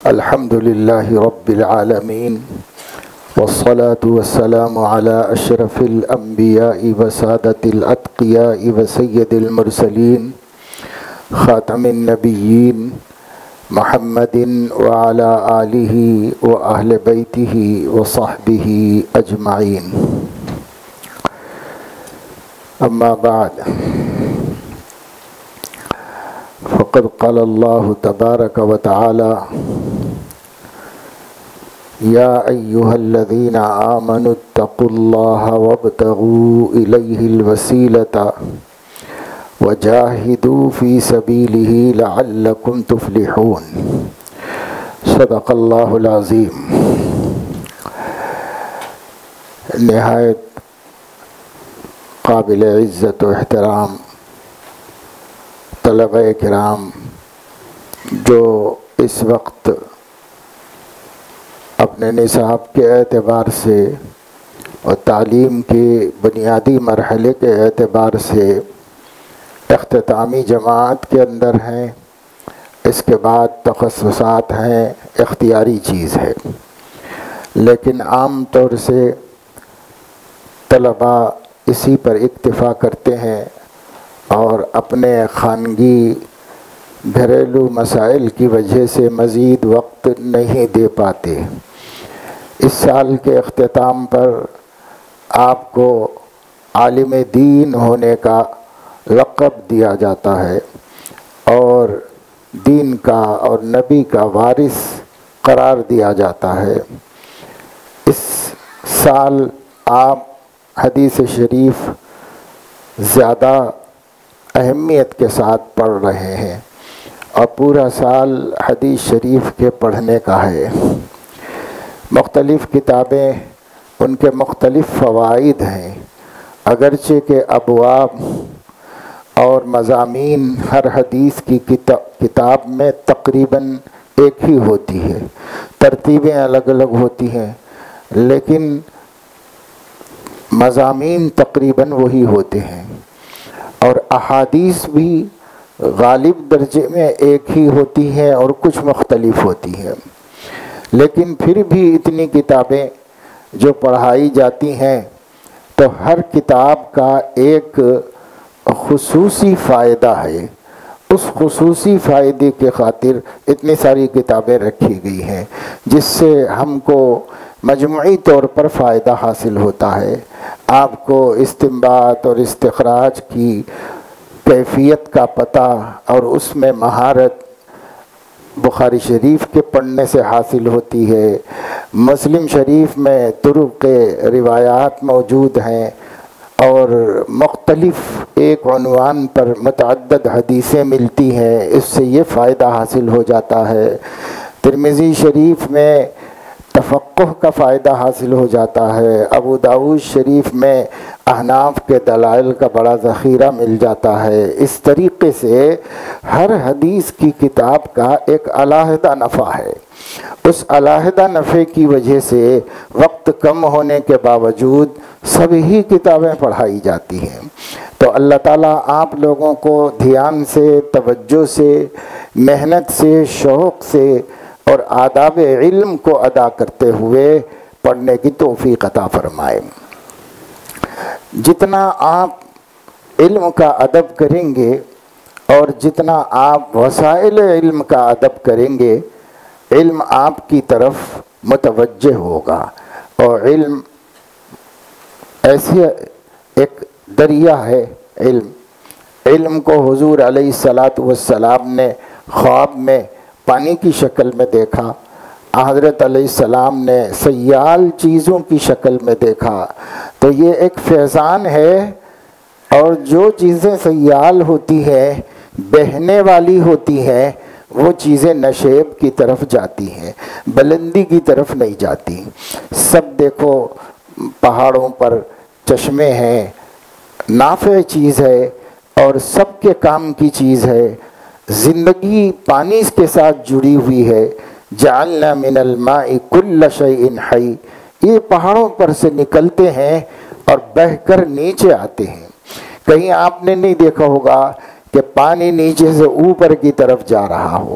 الحمد لله رب العالمين والصلاة والسلام على أشرف الأنبياء وسادة الأتقياء وسيد المرسلين خاتم النبيين محمد وعلى آله وأهل بيته وصحبه أجمعين. أما بعد، فقد قال الله تبارك وتعالى: يا أيها الذين آمنوا اتقوا الله وابتغوا إليه الوسيلة وجاهدوا في سبيله لعلكم تفلحون. صدق الله العظيم. نہایت قابل عزت و احترام طلبہ کرام جو اس وقت اپنے نصاب کے اعتبار سے اور تعلیم کے بنیادی مرحلے کے اعتبار سے اختتامی جماعت کے اندر ہیں، اس کے بعد تخصصات ہیں، اختیاری چیز ہے، لیکن عام طور سے طلباء اسی پر اکتفا کرتے ہیں اور اپنے خانگی گھریلو مسائل کی وجہ سے مزید وقت نہیں دے پاتے۔ اس سال کے اختتام پر آپ کو عالم دین ہونے کا لقب دیا جاتا ہے اور دین کا اور نبی کا وارث قرار دیا جاتا ہے۔ اس سال آپ حدیث شریف زیادہ اہمیت کے ساتھ پڑھ رہے ہیں اور پورا سال حدیث شریف کے پڑھنے کا ہے۔ مختلف کتابیں، ان کے مختلف فوائد ہیں، اگرچہ کہ ابواب اور مضامین ہر حدیث کی کتاب میں تقریباً ایک ہی ہوتی ہے، ترتیبیں الگ الگ ہوتی ہیں، لیکن مضامین تقریباً وہی ہوتے ہیں اور احادیث بھی غالب درجے میں ایک ہی ہوتی ہیں اور کچھ مختلف ہوتی ہیں، لیکن پھر بھی اتنی کتابیں جو پڑھائی جاتی ہیں تو ہر کتاب کا ایک خصوصی فائدہ ہے۔ اس خصوصی فائدے کے خاطر اتنی ساری کتابیں رکھی گئی ہیں جس سے ہم کو مجموعی طور پر فائدہ حاصل ہوتا ہے۔ آپ کو استنباط اور استخراج کی کیفیت کا پتہ اور اس میں مہارت بخاری شریف کے پڑھنے سے حاصل ہوتی ہے۔ مسلم شریف میں طرق روایات موجود ہیں اور مختلف ایک عنوان پر متعدد حدیثیں ملتی ہیں، اس سے یہ فائدہ حاصل ہو جاتا ہے۔ ترمذی شریف میں تفقہ کا فائدہ حاصل ہو جاتا ہے۔ ابو داؤد شریف میں احناف کے دلائل کا بڑا ذخیرہ مل جاتا ہے۔ اس طریقے سے ہر حدیث کی کتاب کا ایک علیحدہ نفع ہے۔ اس علیحدہ نفع کی وجہ سے وقت کم ہونے کے باوجود سبھی کتابیں پڑھائی جاتی ہیں۔ تو اللہ تعالیٰ آپ لوگوں کو دھیان سے، توجہ سے، محنت سے، شوق سے اور آداب علم کو ادا کرتے ہوئے پڑھنے کی توفیق عطا فرمائے۔ جتنا آپ علم کا ادب کریں گے اور جتنا آپ وسائل علم کا ادب کریں گے، علم آپ کی طرف متوجہ ہوگا، اور علم ایسی ایک دریا ہے۔ علم کو حضور علیہ السلام نے خواب میں پانی کی شکل میں دیکھا، حضرت علیہ السلام نے سیال چیزوں کی شکل میں دیکھا، تو یہ ایک فیضان ہے، اور جو چیزیں سیال ہوتی ہیں، بہنے والی ہوتی ہیں، وہ چیزیں نشیب کی طرف جاتی ہیں، بلندی کی طرف نہیں جاتی۔ سب دیکھو پہاڑوں پر چشمے ہیں، نافع چیز ہے اور سب کے کام کی چیز ہے۔ زندگی پانی کے ساتھ جڑی ہوئی ہے۔ جعلنا من الماء کل شیء حی، یہ پہاڑوں پر سے نکلتے ہیں اور بہہ کر نیچے آتے ہیں۔ کہیں آپ نے نہیں دیکھا ہوگا کہ پانی نیچے سے اوپر کی طرف جا رہا ہو.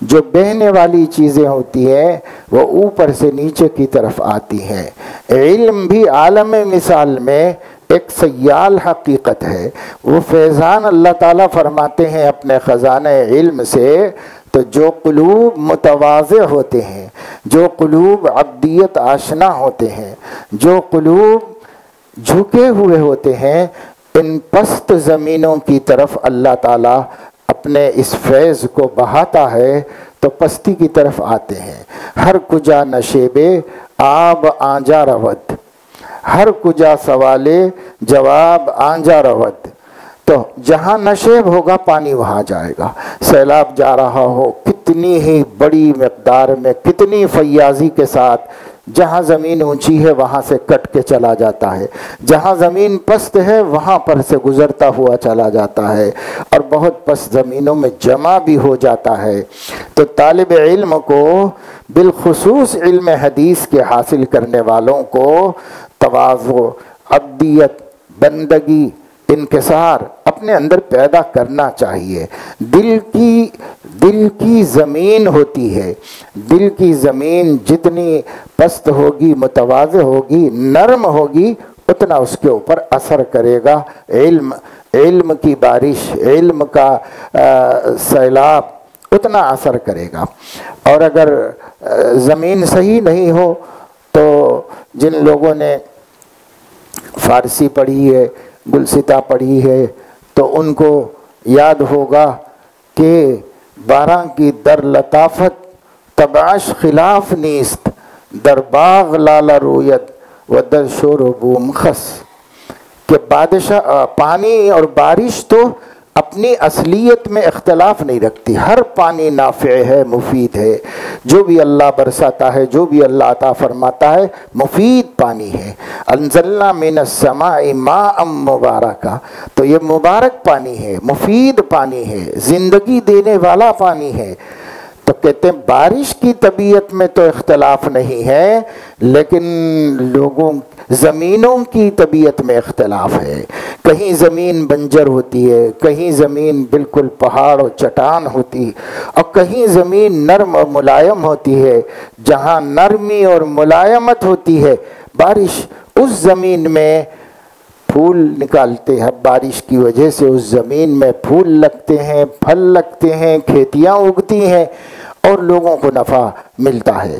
جو بہنے والی چیزیں ہوتی ہیں وہ اوپر سے نیچے کی طرف آتی ہیں. علم بھی عالم مثال میں ایک سیال حقیقت ہے. وہ فیضان اللہ تعالیٰ فرماتے ہیں اپنے خزانہ علم سے. تو جو قلوب متواضع ہوتے ہیں، جو قلوب عبدیت آشنا ہوتے ہیں، جو قلوب جھکے ہوئے ہوتے ہیں، ان پست زمینوں کی طرف اللہ تعالیٰ اپنے اس فیض کو بہاتا ہے تو پستی کی طرف آتے ہیں. ہر کجا نشیبے آب آنجا رود، ہر کجا سوالے جواب آنجا رود. تو جہاں نشیب ہوگا پانی وہاں جائے گا. سیلاب جا رہا ہو کتنی ہی بڑی مقدار میں، کتنی فیاضی کے ساتھ، جہاں زمین اونچی ہے وہاں سے کٹ کے چلا جاتا ہے، جہاں زمین پست ہے وہاں پر سے گزرتا ہوا چلا جاتا ہے، اور بہت پست زمینوں میں جمع بھی ہو جاتا ہے. تو طالب علم کو، بالخصوص علم حدیث کے حاصل کرنے والوں کو، تواضع، عبدیت، بندگی، انکسار اپنے اندر پیدا کرنا چاہیے. دل کی زمین ہوتی ہے، دل کی زمین جتنی پست ہوگی، متواضع ہوگی، نرم ہوگی، اتنا اس کے اوپر اثر کرے گا علم کی بارش، علم کا سیلاب اتنا اثر کرے گا. اور اگر زمین صحیح نہیں ہو تو جن لوگوں نے فارسی پڑھی ہے، گلستہ پڑھی ہے، تو ان کو یاد ہوگا کہ بارہ کی در لطافت تبعش خلاف نیست، در باغ لالا رویت و در شور و بوم خس. کہ بادشاہ پانی اور بارش تو اپنی اصلیت میں اختلاف نہیں رکھتی. ہر پانی نافع ہے، مفید ہے. جو بھی اللہ برساتا ہے، جو بھی اللہ عطا فرماتا ہے، مفید پانی ہے. انزلنا من السماء ماء مبارکا، تو یہ مبارک پانی ہے، مفید پانی ہے، زندگی دینے والا پانی ہے. تو کہتے ہیں بارش کی طبیعت میں تو اختلاف نہیں ہے، لیکن زمینوں کی طبیعت میں اختلاف ہے. کہیں زمین بنجر ہوتی ہے، کہیں زمین بالکل پہاڑ و چٹان ہوتی، اور کہیں زمین نرم اور ملائم ہوتی ہے. جہاں نرمی اور ملائمت ہوتی ہے، بارش اس زمین میں پھول نکالتے ہیں. بارش کی وجہ سے اس زمین میں پھول لگتے ہیں، پھل لگتے ہیں، کھیتیاں اگتی ہیں، اور لوگوں کو نفع ملتا ہے.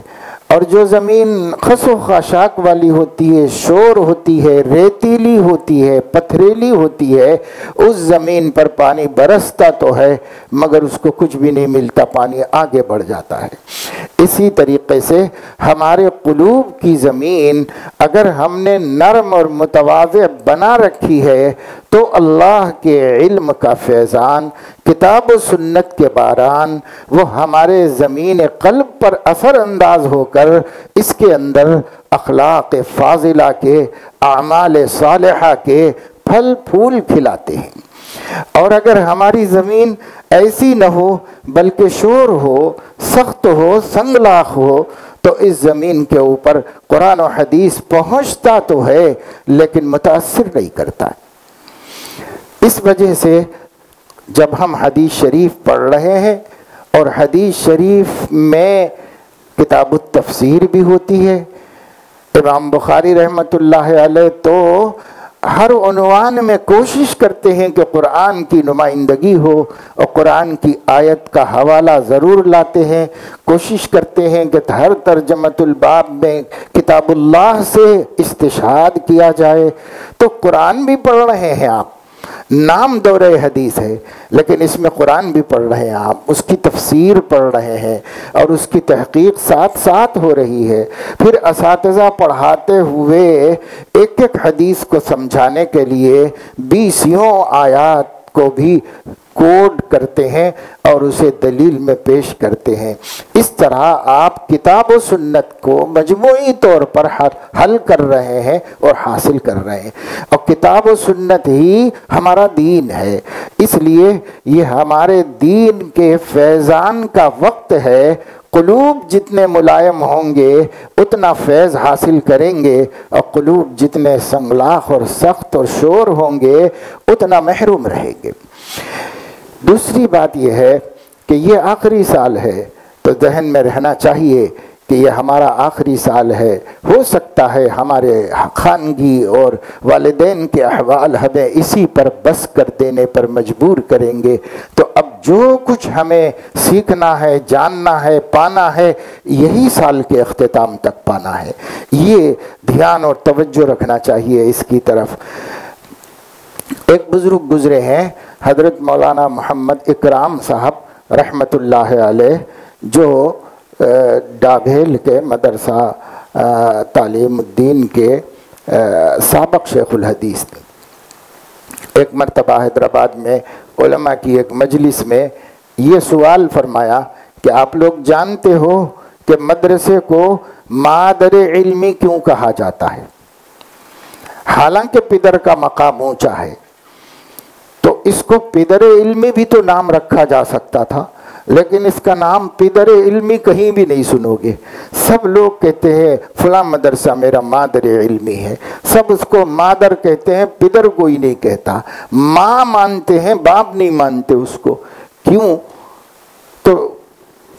اور جو زمین خس و خاشاک والی ہوتی ہے، شور ہوتی ہے، ریتیلی ہوتی ہے، پتھریلی ہوتی ہے، اس زمین پر پانی برستا تو ہے مگر اس کو کچھ بھی نہیں ملتا، پانی آگے بڑھ جاتا ہے. اسی طریقے سے ہمارے قلوب کی زمین اگر ہم نے نرم اور متواضع بنا رکھی ہے تو اللہ کے علم کا فیضان، کتاب و سنت کے باران، وہ ہمارے زمین قلب پر اثر انداز ہو کر اس کے اندر اخلاق فاضلہ کے، اعمال صالحہ کے پھل پھول کھلاتے ہیں. اور اگر ہماری زمین ایسی نہ ہو بلکہ شور ہو، سخت ہو، سنگلاخ ہو، تو اس زمین کے اوپر قرآن و حدیث پہنچتا تو ہے لیکن متاثر نہیں کرتا. اس وجہ سے جب ہم حدیث شریف پڑھ رہے ہیں، اور حدیث شریف میں کتاب التفسیر بھی ہوتی ہے، امام بخاری رحمۃ اللہ علیہ تو ہر عنوان میں کوشش کرتے ہیں کہ قرآن کی نمائندگی ہو، اور قرآن کی آیت کا حوالہ ضرور لاتے ہیں. کوشش کرتے ہیں کہ ہر ترجمۃ الباب میں کتاب اللہ سے استشہاد کیا جائے. تو قرآن بھی پڑھ رہے ہیں آپ، نام دورہ حدیث ہے لیکن اس میں قرآن بھی پڑھ رہے ہیں آپ، اس کی تفسیر پڑھ رہے ہیں، اور اس کی تحقیق ساتھ ساتھ ہو رہی ہے. پھر اساتذہ پڑھاتے ہوئے ایک ایک حدیث کو سمجھانے کے لیے 20 آیات کو بھی کوڈ کرتے ہیں اور اسے دلیل میں پیش کرتے ہیں. اس طرح آپ کتاب و سنت کو مجموعی طور پر حل کر رہے ہیں اور حاصل کر رہے ہیں. اور کتاب و سنت ہی ہمارا دین ہے، اس لیے یہ ہمارے دین کے فیضان کا وقت ہے. قلوب جتنے ملائم ہوں گے اتنا فیض حاصل کریں گے، اور قلوب جتنے سنگلاخ اور سخت اور شور ہوں گے اتنا محروم رہیں گے. دوسری بات یہ ہے کہ یہ آخری سال ہے، تو ذہن میں رہنا چاہیے کہ یہ ہمارا آخری سال ہے، ہو سکتا ہے ہمارے خانگی اور والدین کے احوال ہمیں اسی پر بس کر دینے پر مجبور کریں گے، تو اب جو کچھ ہمیں سیکھنا ہے، جاننا ہے، پانا ہے، یہی سال کے اختتام تک پانا ہے۔ یہ دھیان اور توجہ رکھنا چاہیے اس کی طرف۔ ایک بزرگ گزرے ہیں حضرت مولانا محمد اکرام صاحب رحمۃ اللہ علیہ، جو ڈابھیل کے مدرسہ تعلیم الدین کے سابق شیخ الحدیث تھے۔ ایک مرتبہ حیدرآباد میں علماء کی ایک مجلس میں یہ سوال فرمایا کہ آپ لوگ جانتے ہو کہ مدرسے کو مادر علمی کیوں کہا جاتا ہے؟ حالانکہ پدر کا مقام اونچا ہے، تو اس کو پدر علمی بھی تو نام رکھا جا سکتا تھا، لیکن اس کا نام پدر علمی کہیں بھی نہیں سنو گے۔ سب لوگ کہتے ہیں فلاں مدرسہ میرا مادر علمی ہے، سب اس کو مادر کہتے ہیں، پدر کوئی نہیں کہتا۔ ماں مانتے ہیں، باپ نہیں مانتے اس کو، کیوں؟ تو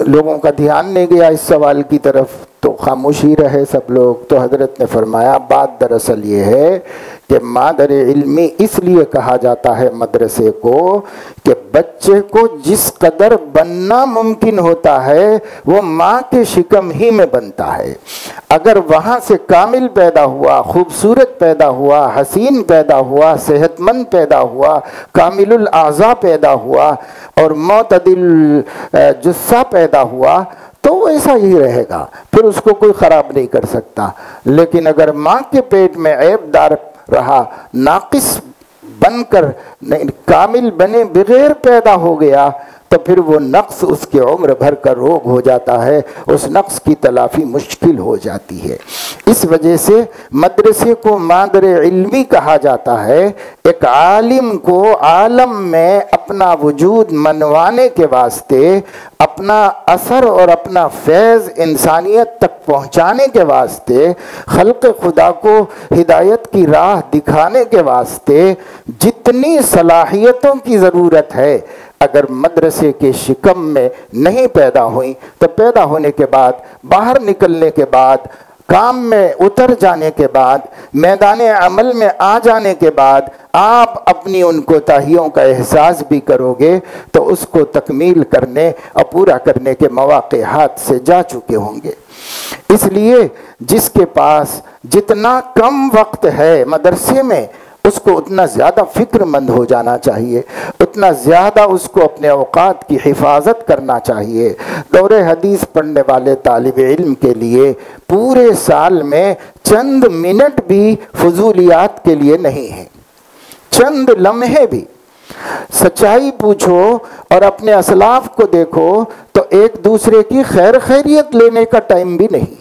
لوگوں کا دھیان نہیں گیا اس سوال کی طرف، تو خاموشی رہے سب لوگ۔ تو حضرت نے فرمایا بات دراصل یہ ہے کہ مادر علمی اس لیے کہا جاتا ہے مدرسے کو کہ بچے کو جس قدر بننا ممکن ہوتا ہے وہ ماں کے شکم ہی میں بنتا ہے۔ اگر وہاں سے کامل پیدا ہوا، خوبصورت پیدا ہوا، حسین پیدا ہوا، صحت مند پیدا ہوا، کامل الاعضاء پیدا ہوا اور معتدل جثہ پیدا ہوا، تو وہ ایسا ہی رہے گا، پھر اس کو کوئی خراب نہیں کر سکتا۔ لیکن اگر ماں کے پیٹ میں عیب دار رہا، ناقص بن کر کامل بنے بغیر پیدا ہو گیا، تو پھر وہ نقص اس کے عمر بھر کا روگ ہو جاتا ہے، اس نقص کی تلافی مشکل ہو جاتی ہے۔ اس وجہ سے مدرسے کو مادر علمی کہا جاتا ہے۔ ایک عالم کو عالم میں اپنا وجود منوانے کے واسطے، اپنا اثر اور اپنا فیض انسانیت تک پہنچانے کے واسطے، خلق خدا کو ہدایت کی راہ دکھانے کے واسطے جتنی صلاحیتوں کی ضرورت ہے، اگر مدرسے کے شکم میں نہیں پیدا ہوئیں تو پیدا ہونے کے بعد، باہر نکلنے کے بعد، کام میں اتر جانے کے بعد، میدان عمل میں آ جانے کے بعد آپ اپنی ان کوتاہیوں کا احساس بھی کرو گے تو اس کو تکمیل کرنے اور پورا کرنے کے مواقع ہاتھ سے جا چکے ہوں گے۔ اس لیے جس کے پاس جتنا کم وقت ہے مدرسے میں، اس کو اتنا زیادہ فکر مند ہو جانا چاہیے، اتنا زیادہ اس کو اپنے اوقات کی حفاظت کرنا چاہیے۔ دور حدیث پڑھنے والے طالب علم کے لیے پورے سال میں چند منٹ بھی فضولیات کے لیے نہیں ہیں، چند لمحے بھی۔ سچائی پوچھو اور اپنے اسلاف کو دیکھو تو ایک دوسرے کی خیر خیریت لینے کا ٹائم بھی نہیں۔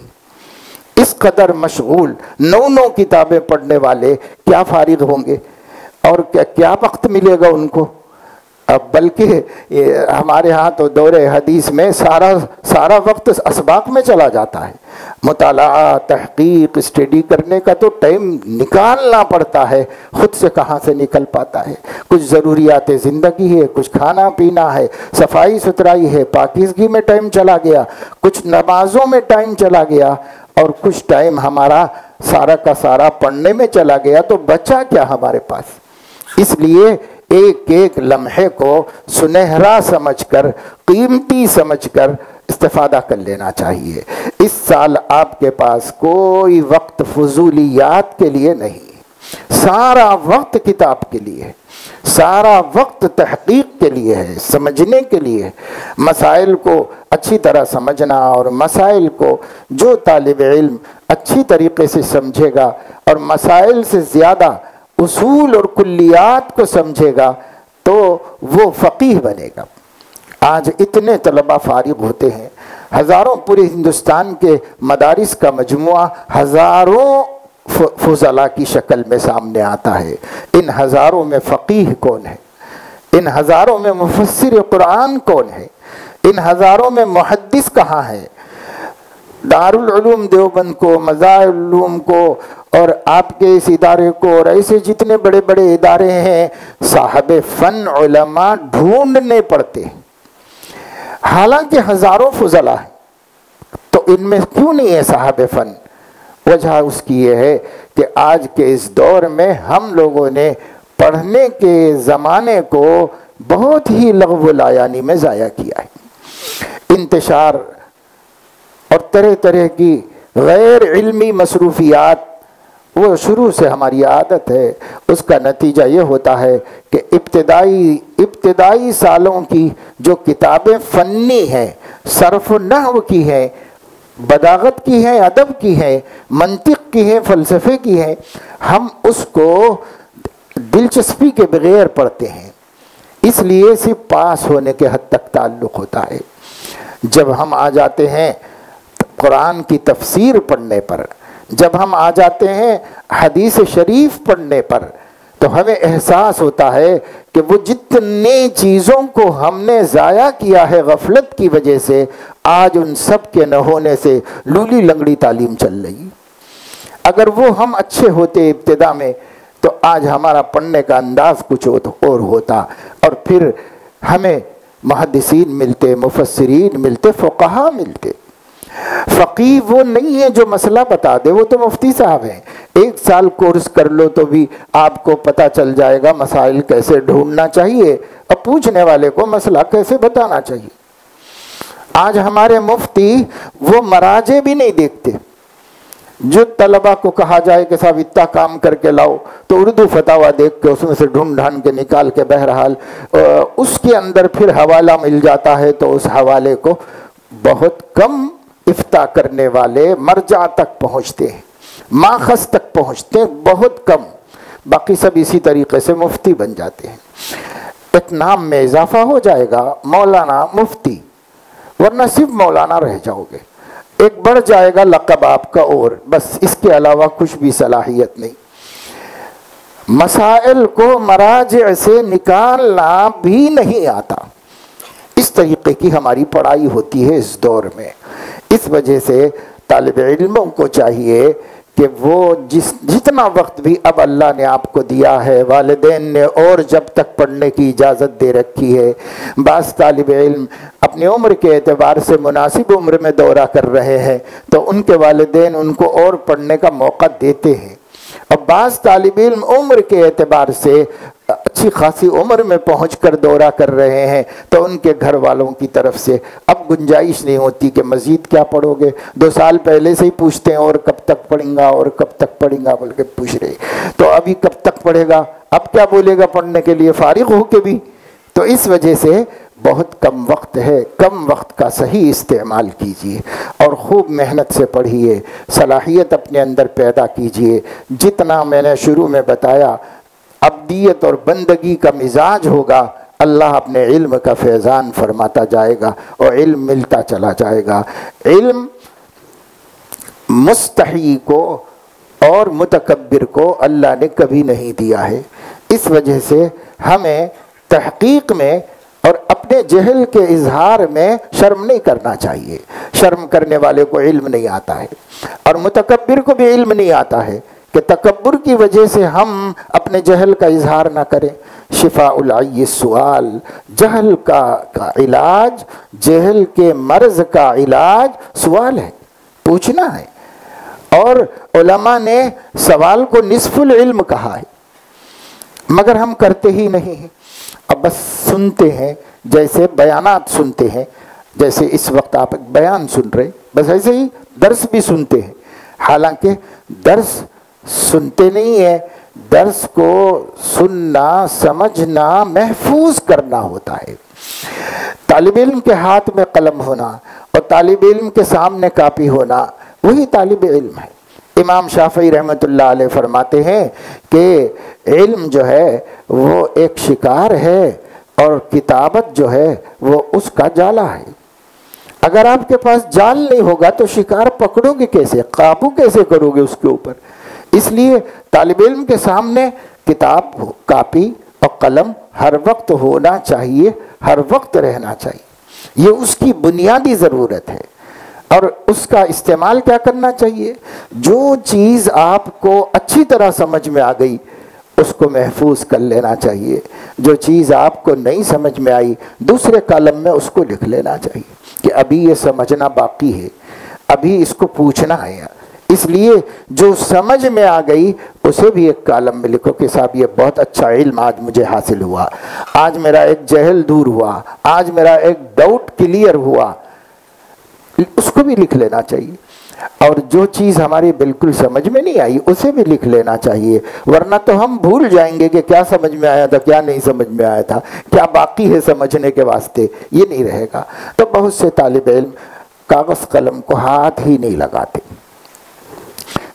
اس قدر مشغول 9 کتابیں پڑھنے والے کیا فارغ ہوں گے اور کیا وقت ملے گا ان کو؟ بلکہ ہمارے ہاں تو دور حدیث میں سارا وقت اسباق میں چلا جاتا ہے۔ مطالعہ، تحقیق، اسٹڈی کرنے کا تو ٹائم نکالنا پڑتا ہے، خود سے کہاں سے نکل پاتا ہے؟ کچھ ضروریات زندگی ہے، کچھ کھانا پینا ہے، صفائی ستھرائی ہے، پاکیزگی میں ٹائم چلا گیا، کچھ نمازوں میں ٹائم چلا گیا، اور کچھ ٹائم ہمارا سارا کا سارا پڑھنے میں چلا گیا، تو بچا کیا ہمارے پاس؟ اس لیے ایک ایک لمحے کو سنہرا سمجھ کر، قیمتی سمجھ کر استفادہ کر لینا چاہیے۔ اس سال آپ کے پاس کوئی وقت فضولیات کے لیے نہیں، سارا وقت کتاب کے لیے ہے، سارا وقت تحقیق کے لیے ہے، سمجھنے کے لیے۔ مسائل کو اچھی طرح سمجھنا، اور مسائل کو جو طالب علم اچھی طریقے سے سمجھے گا اور مسائل سے زیادہ اصول اور کلیات کو سمجھے گا تو وہ فقیہ بنے گا۔ آج اتنے طلبہ فارغ ہوتے ہیں، ہزاروں، پورے ہندوستان کے مدارس کا مجموعہ ہزاروں فضلاء کی شکل میں سامنے آتا ہے۔ ان ہزاروں میں فقیہ کون ہے؟ ان ہزاروں میں مفسر قرآن کون ہے؟ ان ہزاروں میں محدث کہاں ہے؟ دارالعلوم دیوبند کو، مظاہر العلوم کو اور آپ کے اس ادارے کو اور ایسے جتنے بڑے بڑے ادارے ہیں صاحب فن علماء ڈھونڈنے پڑتے ہیں، حالانکہ ہزاروں فضلا ہیں، تو ان میں کیوں نہیں ہے صاحب فن؟ وجہ اس کی یہ ہے کہ آج کے اس دور میں ہم لوگوں نے پڑھنے کے زمانے کو بہت ہی لغو و لایانی میں ضائع کیا ہے۔ انتشار اور طرح طرح کی غیر علمی مصروفیات وہ شروع سے ہماری عادت ہے، اس کا نتیجہ یہ ہوتا ہے کہ ابتدائی سالوں کی جو کتابیں فنی ہیں، صرف و نحو کی ہیں، بلاغت کی ہیں، ادب کی ہیں، منطق کی ہیں، فلسفے کی ہیں، ہم اس کو دلچسپی کے بغیر پڑھتے ہیں، اس لیے صرف پاس ہونے کے حد تک تعلق ہوتا ہے۔ جب ہم آ جاتے ہیں قرآن کی تفسیر پڑھنے پر، جب ہم آ جاتے ہیں حدیث شریف پڑھنے پر، تو ہمیں احساس ہوتا ہے کہ وہ جتنی چیزوں کو ہم نے ضائع کیا ہے غفلت کی وجہ سے، آج ان سب کے نہ ہونے سے لولی لنگڑی تعلیم چل رہی۔ اگر وہ ہم اچھے ہوتے ابتدا میں تو آج ہمارا پڑھنے کا انداز کچھ اور ہوتا، اور پھر ہمیں محدثین ملتے، مفسرین ملتے، فقہا ملتے۔ فقیہ وہ نہیں ہے جو مسئلہ بتا دے، وہ تو مفتی صاحب ہیں، 1 سال کورس کر لو تو بھی آپ کو پتہ چل جائے گا مسائل کیسے ڈھونڈنا چاہیے اور پوچھنے والے کو مسئلہ کیسے بتانا چاہیے۔ آج ہمارے مفتی وہ مراجع بھی نہیں دیکھتے۔ جو طلبہ کو کہا جائے کہ صاحب اتنا کام کر کے لاؤ تو اردو فتاویٰ دیکھ کے اس میں سے ڈھونڈ ڈھانڈ کے نکال کے بہرحال اس کے اندر پھر حوالہ مل جاتا ہے، تو اس حوالے کو بہت کم افتاء کرنے والے مرجع تک پہنچتے ہیں، ماخذ تک پہنچتے ہیں، بہت کم، باقی سب اسی طریقے سے مفتی بن جاتے ہیں۔ ایک نام میں اضافہ ہو جائے گا مولانا مفتی، ورنہ صرف مولانا رہ جاؤ گے، ایک بڑھ جائے گا لقب آپ کا، اور بس اس کے علاوہ کچھ بھی صلاحیت نہیں۔ مسائل کو مراجع سے نکالنا بھی نہیں آتا، اس طریقے کی ہماری پڑھائی ہوتی ہے اس دور میں۔ اس وجہ سے طالب علموں کو چاہیے کہ وہ جتنا وقت بھی اب اللہ نے آپ کو دیا ہے، والدین نے اور جب تک پڑھنے کی اجازت دے رکھی ہے، بعض طالب علم اپنی عمر کے اعتبار سے مناسب عمر میں دورہ کر رہے ہیں تو ان کے والدین ان کو اور پڑھنے کا موقع دیتے ہیں، اور بعض طالب علم عمر کے اعتبار سے اچھی خاصی عمر میں پہنچ کر دورہ کر رہے ہیں تو ان کے گھر والوں کی طرف سے اب گنجائش نہیں ہوتی کہ مزید کیا پڑھو گے، 2 سال پہلے سے ہی پوچھتے ہیں اور کب تک پڑھیں گا اور کب تک پڑھیں گا بول کے پوچھ رہے، تو ابھی کب تک پڑھے گا، اب کیا بولے گا پڑھنے کے لیے فارغ ہو کے بھی۔ تو اس وجہ سے بہت کم وقت ہے، کم وقت کا صحیح استعمال کیجئے اور خوب محنت سے پڑھیے، صلاحیت اپنے اندر پیدا کیجئے۔ جتنا میں نے شروع میں بتایا عبدیت اور بندگی کا مزاج ہوگا، اللہ اپنے علم کا فیضان فرماتا جائے گا اور علم ملتا چلا جائے گا۔ علم مستحی کو اور متکبر کو اللہ نے کبھی نہیں دیا ہے، اس وجہ سے ہمیں تحقیق میں اور اپنے جہل کے اظہار میں شرم نہیں کرنا چاہیے۔ شرم کرنے والے کو علم نہیں آتا ہے، اور متکبر کو بھی علم نہیں آتا ہے کہ تکبر کی وجہ سے ہم اپنے جہل کا اظہار نہ کریں۔ شفاء العی السؤال، جہل کا علاج، جہل کے مرض کا علاج سوال ہے، پوچھنا ہے، اور علماء نے سوال کو نصف العلم کہا ہے، مگر ہم کرتے ہی نہیں ہیں، اب بس سنتے ہیں، جیسے بیانات سنتے ہیں، جیسے اس وقت آپ ایک بیان سن رہے، بس ایسے ہی درس بھی سنتے ہیں، حالانکہ درس سنتے نہیں ہیں، درس کو سننا، سمجھنا، محفوظ کرنا ہوتا ہے۔ طالب علم کے ہاتھ میں قلم ہونا اور طالب علم کے سامنے کاپی ہونا وہی طالب علم ہے۔ امام شافعی رحمۃ اللہ علیہ فرماتے ہیں کہ علم جو ہے وہ ایک شکار ہے اور کتابت جو ہے وہ اس کا جالا ہے۔ اگر آپ کے پاس جال نہیں ہوگا تو شکار پکڑو گے کیسے، قابو کیسے کرو گے اس کے اوپر؟ اس لیے طالب علم کے سامنے کتاب، کاپی اور قلم ہر وقت ہونا چاہیے، ہر وقت رہنا چاہیے، یہ اس کی بنیادی ضرورت ہے۔ اور اس کا استعمال کیا کرنا چاہیے؟ جو چیز آپ کو اچھی طرح سمجھ میں آ گئی اس کو محفوظ کر لینا چاہیے، جو چیز آپ کو نہیں سمجھ میں آئی دوسرے کالم میں اس کو لکھ لینا چاہیے کہ ابھی یہ سمجھنا باقی ہے، ابھی اس کو پوچھنا ہے۔ اس لیے جو سمجھ میں آ گئی اسے بھی ایک کالم میں لکھو کہ صاحب یہ بہت اچھا علم آج مجھے حاصل ہوا، آج میرا ایک جہل دور ہوا، آج میرا ایک ڈاؤٹ کلیئر ہوا، اس کو بھی لکھ لینا چاہیے۔ اور جو چیز ہماری بالکل سمجھ میں نہیں آئی اسے بھی لکھ لینا چاہیے، ورنہ تو ہم بھول جائیں گے کہ کیا سمجھ میں آیا تھا، کیا نہیں سمجھ میں آیا تھا، کیا باقی ہے سمجھنے کے واسطے، یہ نہیں رہے گا۔ تو بہت سے طالب علم کاغذ قلم کو ہاتھ ہی نہیں لگاتے۔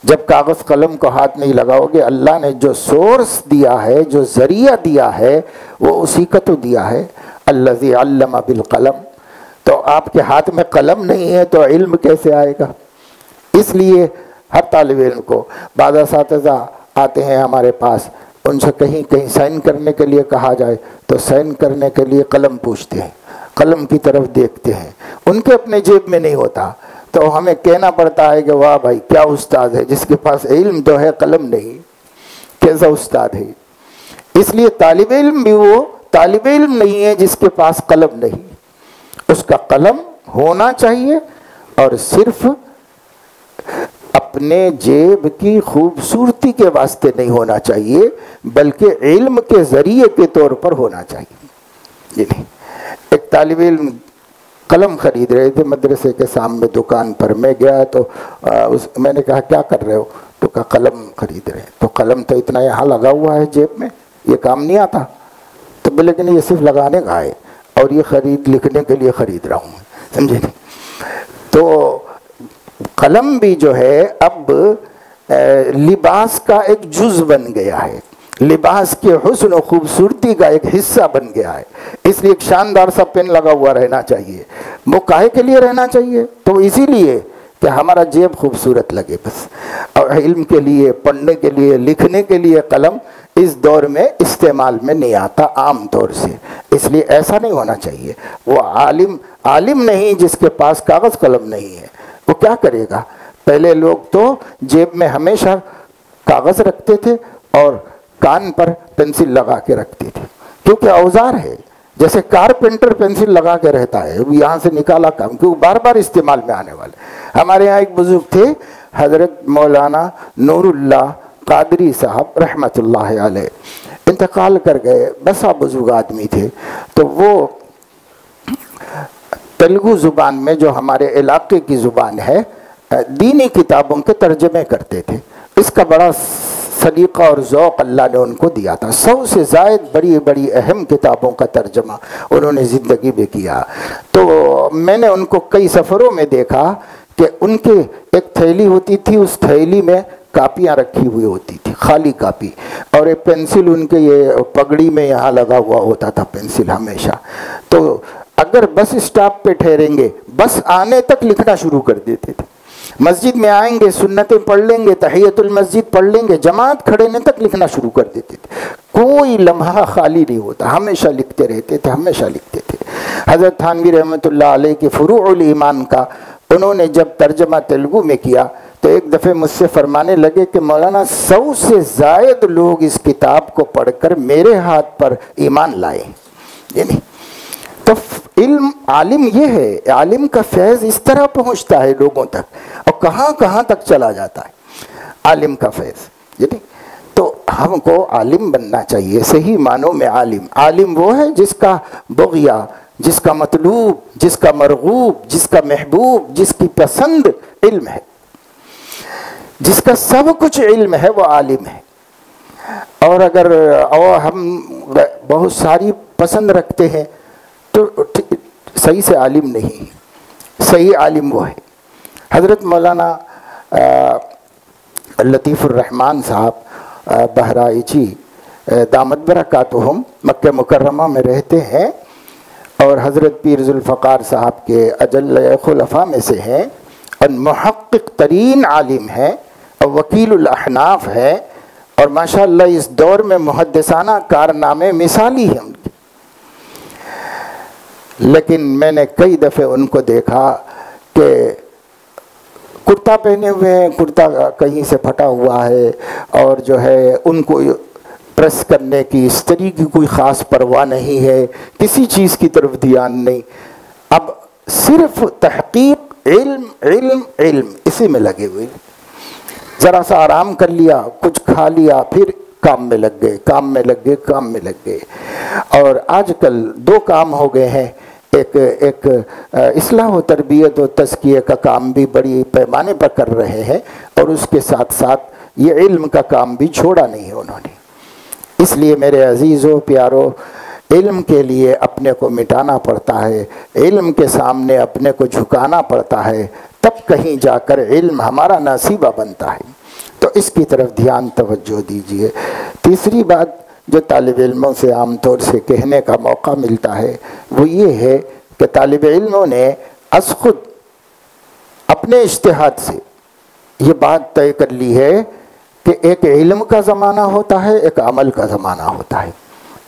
جب کاغذ قلم کو ہاتھ نہیں لگاؤ گے، اللہ نے جو سورس دیا ہے، جو ذریعہ دیا ہے، وہ اسی کا تو دیا ہے، الذی علم بالقلم۔ تو آپ کے ہاتھ میں قلم نہیں ہے تو علم کیسے آئے گا؟ اس لیے ہر طالب علم کو، بعض اساتذہ آتے ہیں ہمارے پاس، ان سے کہیں سائن کرنے کے لیے کہا جائے تو سائن کرنے کے لیے قلم پوچھتے ہیں، قلم کی طرف دیکھتے ہیں، ان کے اپنے جیب میں نہیں ہوتا، تو ہمیں کہنا پڑتا ہے کہ واہ بھائی کیا استاد ہے، جس کے پاس علم تو ہے قلم نہیں، کیسا استاد ہے۔ اس لیے طالب علم بھی وہ طالب علم نہیں ہے جس کے پاس قلم نہیں، اس کا قلم ہونا چاہیے، اور صرف اپنے جیب کی خوبصورتی کے واسطے نہیں ہونا چاہیے، بلکہ علم کے ذریعے کے طور پر ہونا چاہیے۔ ایک طالب علم قلم خرید رہے تھے مدرسے کے سامنے دکان پر، میں گیا تو میں نے کہا کیا کر رہے ہو؟ تو کہا قلم خرید رہے۔ تو قلم تو اتنا یہاں لگا ہوا ہے جیب میں، یہ کام نہیں آتا؟ تو بولے کہ نہیں، یہ صرف لگانے کا ہے، اور یہ لکھنے کے لیے خرید رہا ہوں، سمجھے نہیں؟ تو قلم بھی جو ہے اب لباس کا ایک جز بن گیا ہے، لباس کے حسن و خوبصورتی کا ایک حصہ بن گیا ہے۔ اس لیے ایک شاندار سا پین لگا ہوا رہنا چاہیے۔ وہ کاہے کے لیے رہنا چاہیے؟ تو اسی لیے کہ ہمارا جیب خوبصورت لگے بس۔ اور علم کے لیے، پڑھنے کے لیے، لکھنے کے لیے قلم اس دور میں استعمال میں نہیں آتا عام طور سے، اس لیے ایسا نہیں ہونا چاہیے۔ وہ عالم نہیں جس کے پاس کاغذ قلم نہیں ہے، وہ کیا کرے گا؟ پہلے لوگ تو جیب میں ہمیشہ کاغذ رکھتے تھے اور کان پر پینسل لگا کے رکھتے تھے، کیونکہ اوزار ہے، جیسے کارپینٹر پینسل لگا کے رہتا ہے، یہاں سے نکالا کام، کیونکہ بار بار استعمال میں آنے والے۔ ہمارے یہاں ایک بزرگ تھے حضرت مولانا نور اللہ قادری صاحب رحمۃ اللہ علیہ، انتقال کر گئے، بسا بزرگ آدمی تھے۔ تو وہ تیلگو زبان میں، جو ہمارے علاقے کی زبان ہے، دینی کتابوں کے ترجمے کرتے تھے۔ اس کا بڑا سلیقہ اور ذوق اللہ نے ان کو دیا تھا، 100 سے زائد بڑی بڑی اہم کتابوں کا ترجمہ انہوں نے زندگی میں کیا۔ تو میں نے ان کو کئی سفروں میں دیکھا کہ ان کے ایک تھیلی ہوتی تھی، اس تھیلی میں کاپیاں رکھی ہوئی ہوتی تھی، خالی کاپی، اور ایک پینسل ان کے یہ پگڑی میں یہاں لگا ہوا ہوتا تھا پینسل ہمیشہ۔ تو اگر بس اسٹاپ پہ ٹھہریں گے، بس آنے تک لکھنا شروع کر دیتے تھے۔ مسجد میں آئیں گے، سنتیں پڑھ لیں گے، تحیۃ المسجد پڑھ لیں گے، جماعت کھڑے تک لکھنا شروع کر دیتے تھے، کوئی لمحہ خالی نہیں ہوتا، ہمیشہ لکھتے رہتے تھے، ہمیشہ لکھتے تھے۔ حضرت تھانوی رحمۃ اللہ علیہ کے فروع الایمان کا انہوں نے جب ترجمہ تیلگو میں کیا تو ایک دفعہ مجھ سے فرمانے لگے کہ مولانا 100 سے زائد لوگ اس کتاب کو پڑھ کر میرے ہاتھ پر ایمان لائے، یعنی تو علم، عالم یہ ہے، عالم کا فیض اس طرح پہنچتا ہے لوگوں تک، اور کہاں کہاں تک چلا جاتا ہے عالم کا فیض، یعنی تو ہم کو عالم بننا چاہیے صحیح معنوں میں۔ عالم وہ ہے جس کا بغیہ، جس کا مطلوب، جس کا مرغوب، جس کا محبوب، جس کی پسند علم ہے، جس کا سب کچھ علم ہے، وہ عالم ہے۔ اور اگر ہم بہت ساری پسند رکھتے ہیں تو صحیح سے عالم نہیں، صحیح عالم وہ ہے۔ حضرت مولانا لطیف الرحمن صاحب بہرائچی دامت برکاتہم مکہ مکرمہ میں رہتے ہیں، اور حضرت پیر ذوالفقار صاحب کے اجل خلفاء میں سے ہیں، اور محقق ترین عالم ہیں، اور وکیل الاحناف ہیں، اور ماشاءاللہ اس دور میں محدثانہ کارنامے مثالی ہیں ان کے۔ لیکن میں نے کئی دفعے ان کو دیکھا کہ کرتا پہنے ہوئے ہیں، کرتا کہیں سے پھٹا ہوا ہے، اور جو ہے ان کو پریس کرنے کی استری کی کوئی خاص پرواہ نہیں ہے، کسی چیز کی طرف دھیان نہیں، اب صرف تحقیق، علم علم علم اسی میں لگے ہوئے، ذرا سا آرام کر لیا، کچھ کھا لیا، پھر کام میں لگ گئے، کام میں لگ گئے، کام میں لگ گئے۔ اور آج کل دو کام ہو گئے ہیں، ایک اصلاح و تربیت و تزکیہ کا کام بھی بڑی پیمانے پر کر رہے ہیں، اور اس کے ساتھ ساتھ یہ علم کا کام بھی چھوڑا نہیں ہے انہوں نے۔ اس لیے میرے عزیزوں پیارو، علم کے لیے اپنے کو مٹانا پڑتا ہے، علم کے سامنے اپنے کو جھکانا پڑتا ہے، تب کہیں جا کر علم ہمارا نصیبہ بنتا ہے۔ تو اس کی طرف دھیان توجہ دیجیے۔ تیسری بات جو طالب علموں سے عام طور سے کہنے کا موقع ملتا ہے وہ یہ ہے کہ طالب علموں نے از خود اپنے اجتہاد سے یہ بات طے کر لی ہے کہ ایک علم کا زمانہ ہوتا ہے، ایک عمل کا زمانہ ہوتا ہے،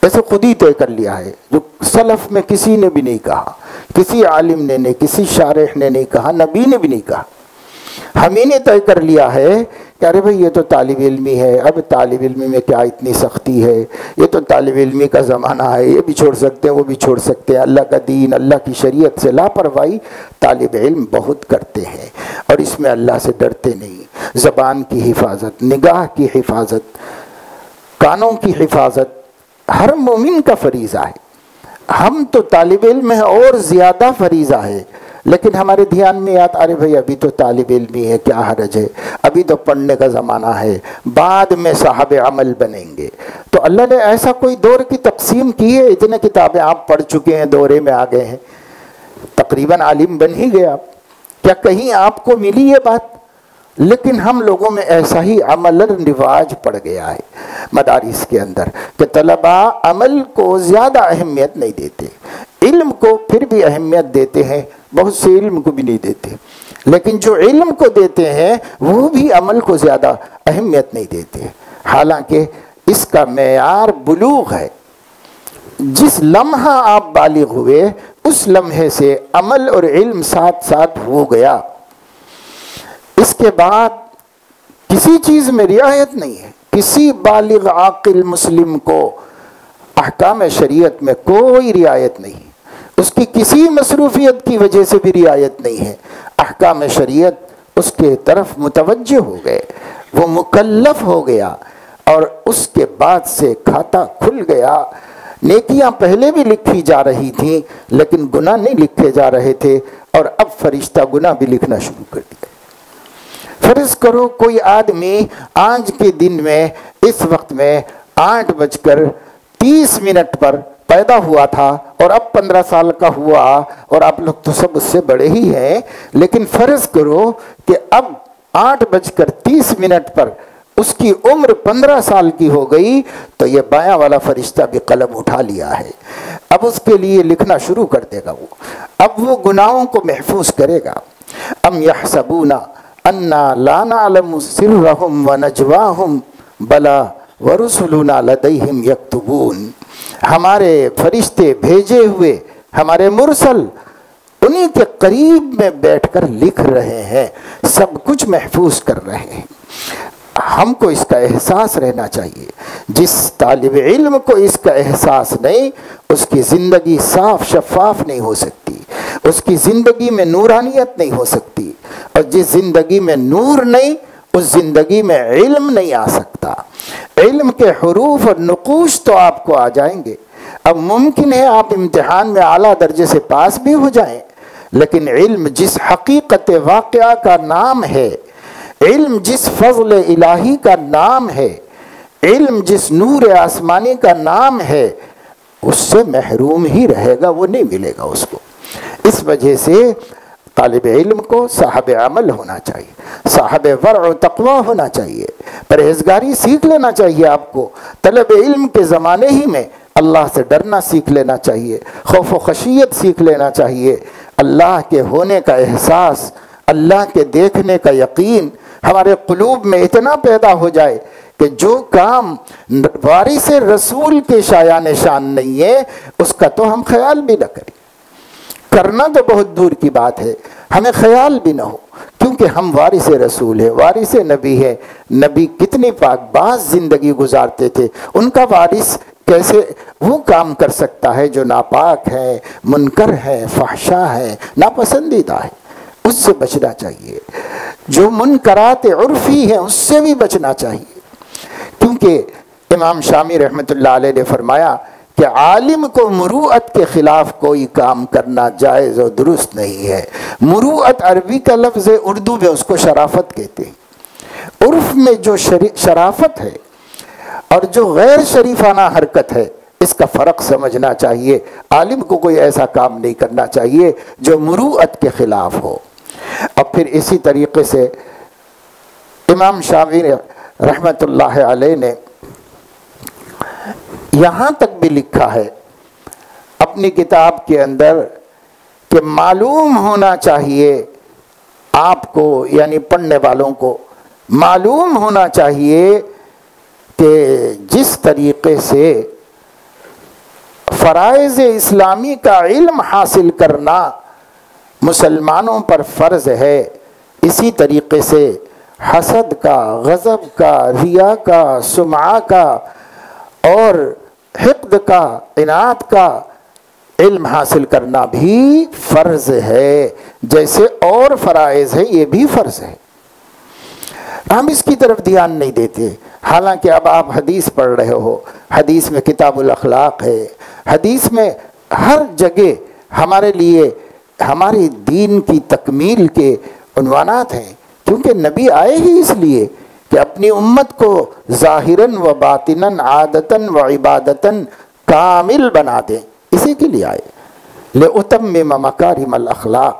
ایسے خود ہی طے کر لیا ہے، جو سلف میں کسی نے بھی نہیں کہا، کسی عالم نے نہیں، کسی شارح نے نہیں کہا، نبی نے بھی نہیں کہا، ہم ہی نے طے کر لیا ہے کہ ارے بھئی یہ تو طالب علمی ہے، اب طالب علمی میں کیا اتنی سختی ہے، یہ تو طالب علمی کا زمانہ ہے، یہ بھی چھوڑ سکتے ہیں وہ بھی چھوڑ سکتے ہیں، اللہ کا دین، اللہ کی شریعت سے لاپرواہی طالب علم بہت کرتے ہیں، اور اس میں اللہ سے ڈرتے نہیں۔ زبان کی حفاظت، نگاہ کی حفاظت، کانوں کی حفاظت ہر مومن کا فریضہ ہے۔ ہم تو طالب علم ہیں اور زیادہ فریضہ ہے، لیکن ہمارے دھیان میں آتا ارے بھئی ابھی تو طالب علمی ہے، کیا حرج ہے، ابھی تو پڑھنے کا زمانہ ہے، بعد میں صاحب عمل بنیں گے۔ تو اللہ نے ایسا کوئی دور کی تقسیم کی ہے؟ اتنے کتابیں آپ پڑھ چکے ہیں، دورے میں آ گئے ہیں، تقریباً عالم بن ہی گئے آپ، کیا کہیں آپ کو ملی یہ بات؟ لیکن ہم لوگوں میں ایسا ہی عمل رواج پڑ گیا ہے مدارس کے اندر کہ طلباء عمل کو زیادہ اہمیت نہیں دیتے، علم کو پھر بھی اہمیت دیتے ہیں، بہت سے علم کو بھی نہیں دیتے، لیکن جو علم کو دیتے ہیں وہ بھی عمل کو زیادہ اہمیت نہیں دیتے، حالانکہ اس کا معیار بلوغ ہے۔ جس لمحہ آپ بالغ ہوئے اس لمحے سے عمل اور علم ساتھ ساتھ ہو گیا، اس کے بعد کسی چیز میں رعایت نہیں ہے۔ کسی بالغ عاقل مسلم کو احکام شریعت میں کوئی رعایت نہیں، اس کی کسی مصروفیت کی وجہ سے بھی رعایت نہیں ہے۔ احکام شریعت اس کے طرف متوجہ ہو گئے، وہ مکلف ہو گیا، اور اس کے بعد سے کھاتا کھل گیا۔ نیکیاں پہلے بھی لکھی جا رہی تھیں لیکن گناہ نہیں لکھے جا رہے تھے، اور اب فرشتہ گناہ بھی لکھنا شروع کر دیا۔ فرض کرو کوئی آدمی آج کے دن میں اس وقت میں 8:30 پر پیدا ہوا تھا اور اب 15 سال کا ہوا، اور آپ لوگ تو سب اس سے بڑے ہی ہیں، لیکن فرض کرو کہ اب 8:30 پر اس کی عمر 15 سال کی ہو گئی، تو یہ بایاں والا فرشتہ بھی قلم اٹھا لیا ہے، اب اس کے لیے لکھنا شروع کر دے گا، اب وہ گناہوں کو محفوظ کرے گا۔ ام یحسبون انا لا نعلم سرهم ونجواهم بلا ورسلنا لديهم یکتبون، ہمارے فرشتے بھیجے ہوئے، ہمارے مرسل انہی کے قریب میں بیٹھ کر لکھ رہے ہیں، سب کچھ محفوظ کر رہے ہیں۔ ہم کو اس کا احساس رہنا چاہیے۔ جس طالب علم کو اس کا احساس نہیں، اس کی زندگی صاف شفاف نہیں ہو سکتی، اس کی زندگی میں نورانیت نہیں ہو سکتی، اور جس زندگی میں نور نہیں اس زندگی میں علم نہیں آ سکتا۔ علم کے حروف اور نقوش تو آپ کو آ جائیں گے، اب ممکن ہے آپ امتحان میں اعلیٰ درجے سے پاس بھی ہو جائیں، لیکن علم جس حقیقت واقعہ کا نام ہے، علم جس فضل الہی کا نام ہے، علم جس نور آسمانی کا نام ہے، اس سے محروم ہی رہے گا، وہ نہیں ملے گا اس کو۔ اس وجہ سے طالب علم کو صاحب عمل ہونا چاہیے، صاحب ورع و تقوی ہونا چاہیے، پرہیزگاری سیکھ لینا چاہیے آپ کو۔ طلب علم کے زمانے ہی میں اللہ سے ڈرنا سیکھ لینا چاہیے، خوف و خشیت سیکھ لینا چاہیے، اللہ کے ہونے کا احساس، اللہ کے دیکھنے کا یقین ہمارے قلوب میں اتنا پیدا ہو جائے کہ جو کام وارث رسول کے شایان شان نہیں ہے اس کا تو ہم خیال بھی نہ کریں۔ کرنا تو بہت دور کی بات ہے، ہمیں خیال بھی نہ ہو، کیونکہ ہم وارث رسول ہیں، وارث نبی ہے۔ نبی کتنی پاک باز زندگی گزارتے تھے، ان کا وارث کیسے وہ کام کر سکتا ہے جو ناپاک ہے، منکر ہے، فحشا ہے، ناپسندیدہ ہے؟ اس سے بچنا چاہیے۔ جو منکرات عرفی ہیں اس سے بھی بچنا چاہیے، کیونکہ امام شامی رحمۃ اللہ علیہ نے فرمایا کہ عالم کو مروءت کے خلاف کوئی کام کرنا جائز و درست نہیں ہے۔ مروءت عربی کا لفظ ہے، اردو میں اس کو شرافت کہتے ہیں۔ عرف میں جو شرافت ہے اور جو غیر شریفانہ حرکت ہے، اس کا فرق سمجھنا چاہیے۔ عالم کو کوئی ایسا کام نہیں کرنا چاہیے جو مروءت کے خلاف ہو۔ اور پھر اسی طریقے سے امام شافعی رحمۃ اللہ علیہ نے یہاں تک بھی لکھا ہے اپنی کتاب کے اندر کہ معلوم ہونا چاہیے آپ کو، یعنی پڑھنے والوں کو معلوم ہونا چاہیے کہ جس طریقے سے فرائض اسلامی کا علم حاصل کرنا مسلمانوں پر فرض ہے، اسی طریقے سے حسد کا، غضب کا، ریا کا، سمعہ کا اور حقد کا، عناد کا علم حاصل کرنا بھی فرض ہے، جیسے اور فرائض ہے یہ بھی فرض ہے۔ ہم اس کی طرف دھیان نہیں دیتے، حالانکہ اب آپ حدیث پڑھ رہے ہو، حدیث میں کتاب الاخلاق ہے، حدیث میں ہر جگہ ہمارے لیے ہماری دین کی تکمیل کے عنوانات ہیں، کیونکہ نبی آئے ہی اس لیے کہ اپنی امت کو ظاہراً و باطناً، عادتاً و عبادتاً کامل بنا دیں، اسی کے لیے آئے۔ لِأُتَمِّمَ مَكَارِمَ الْأَخْلَاقِ،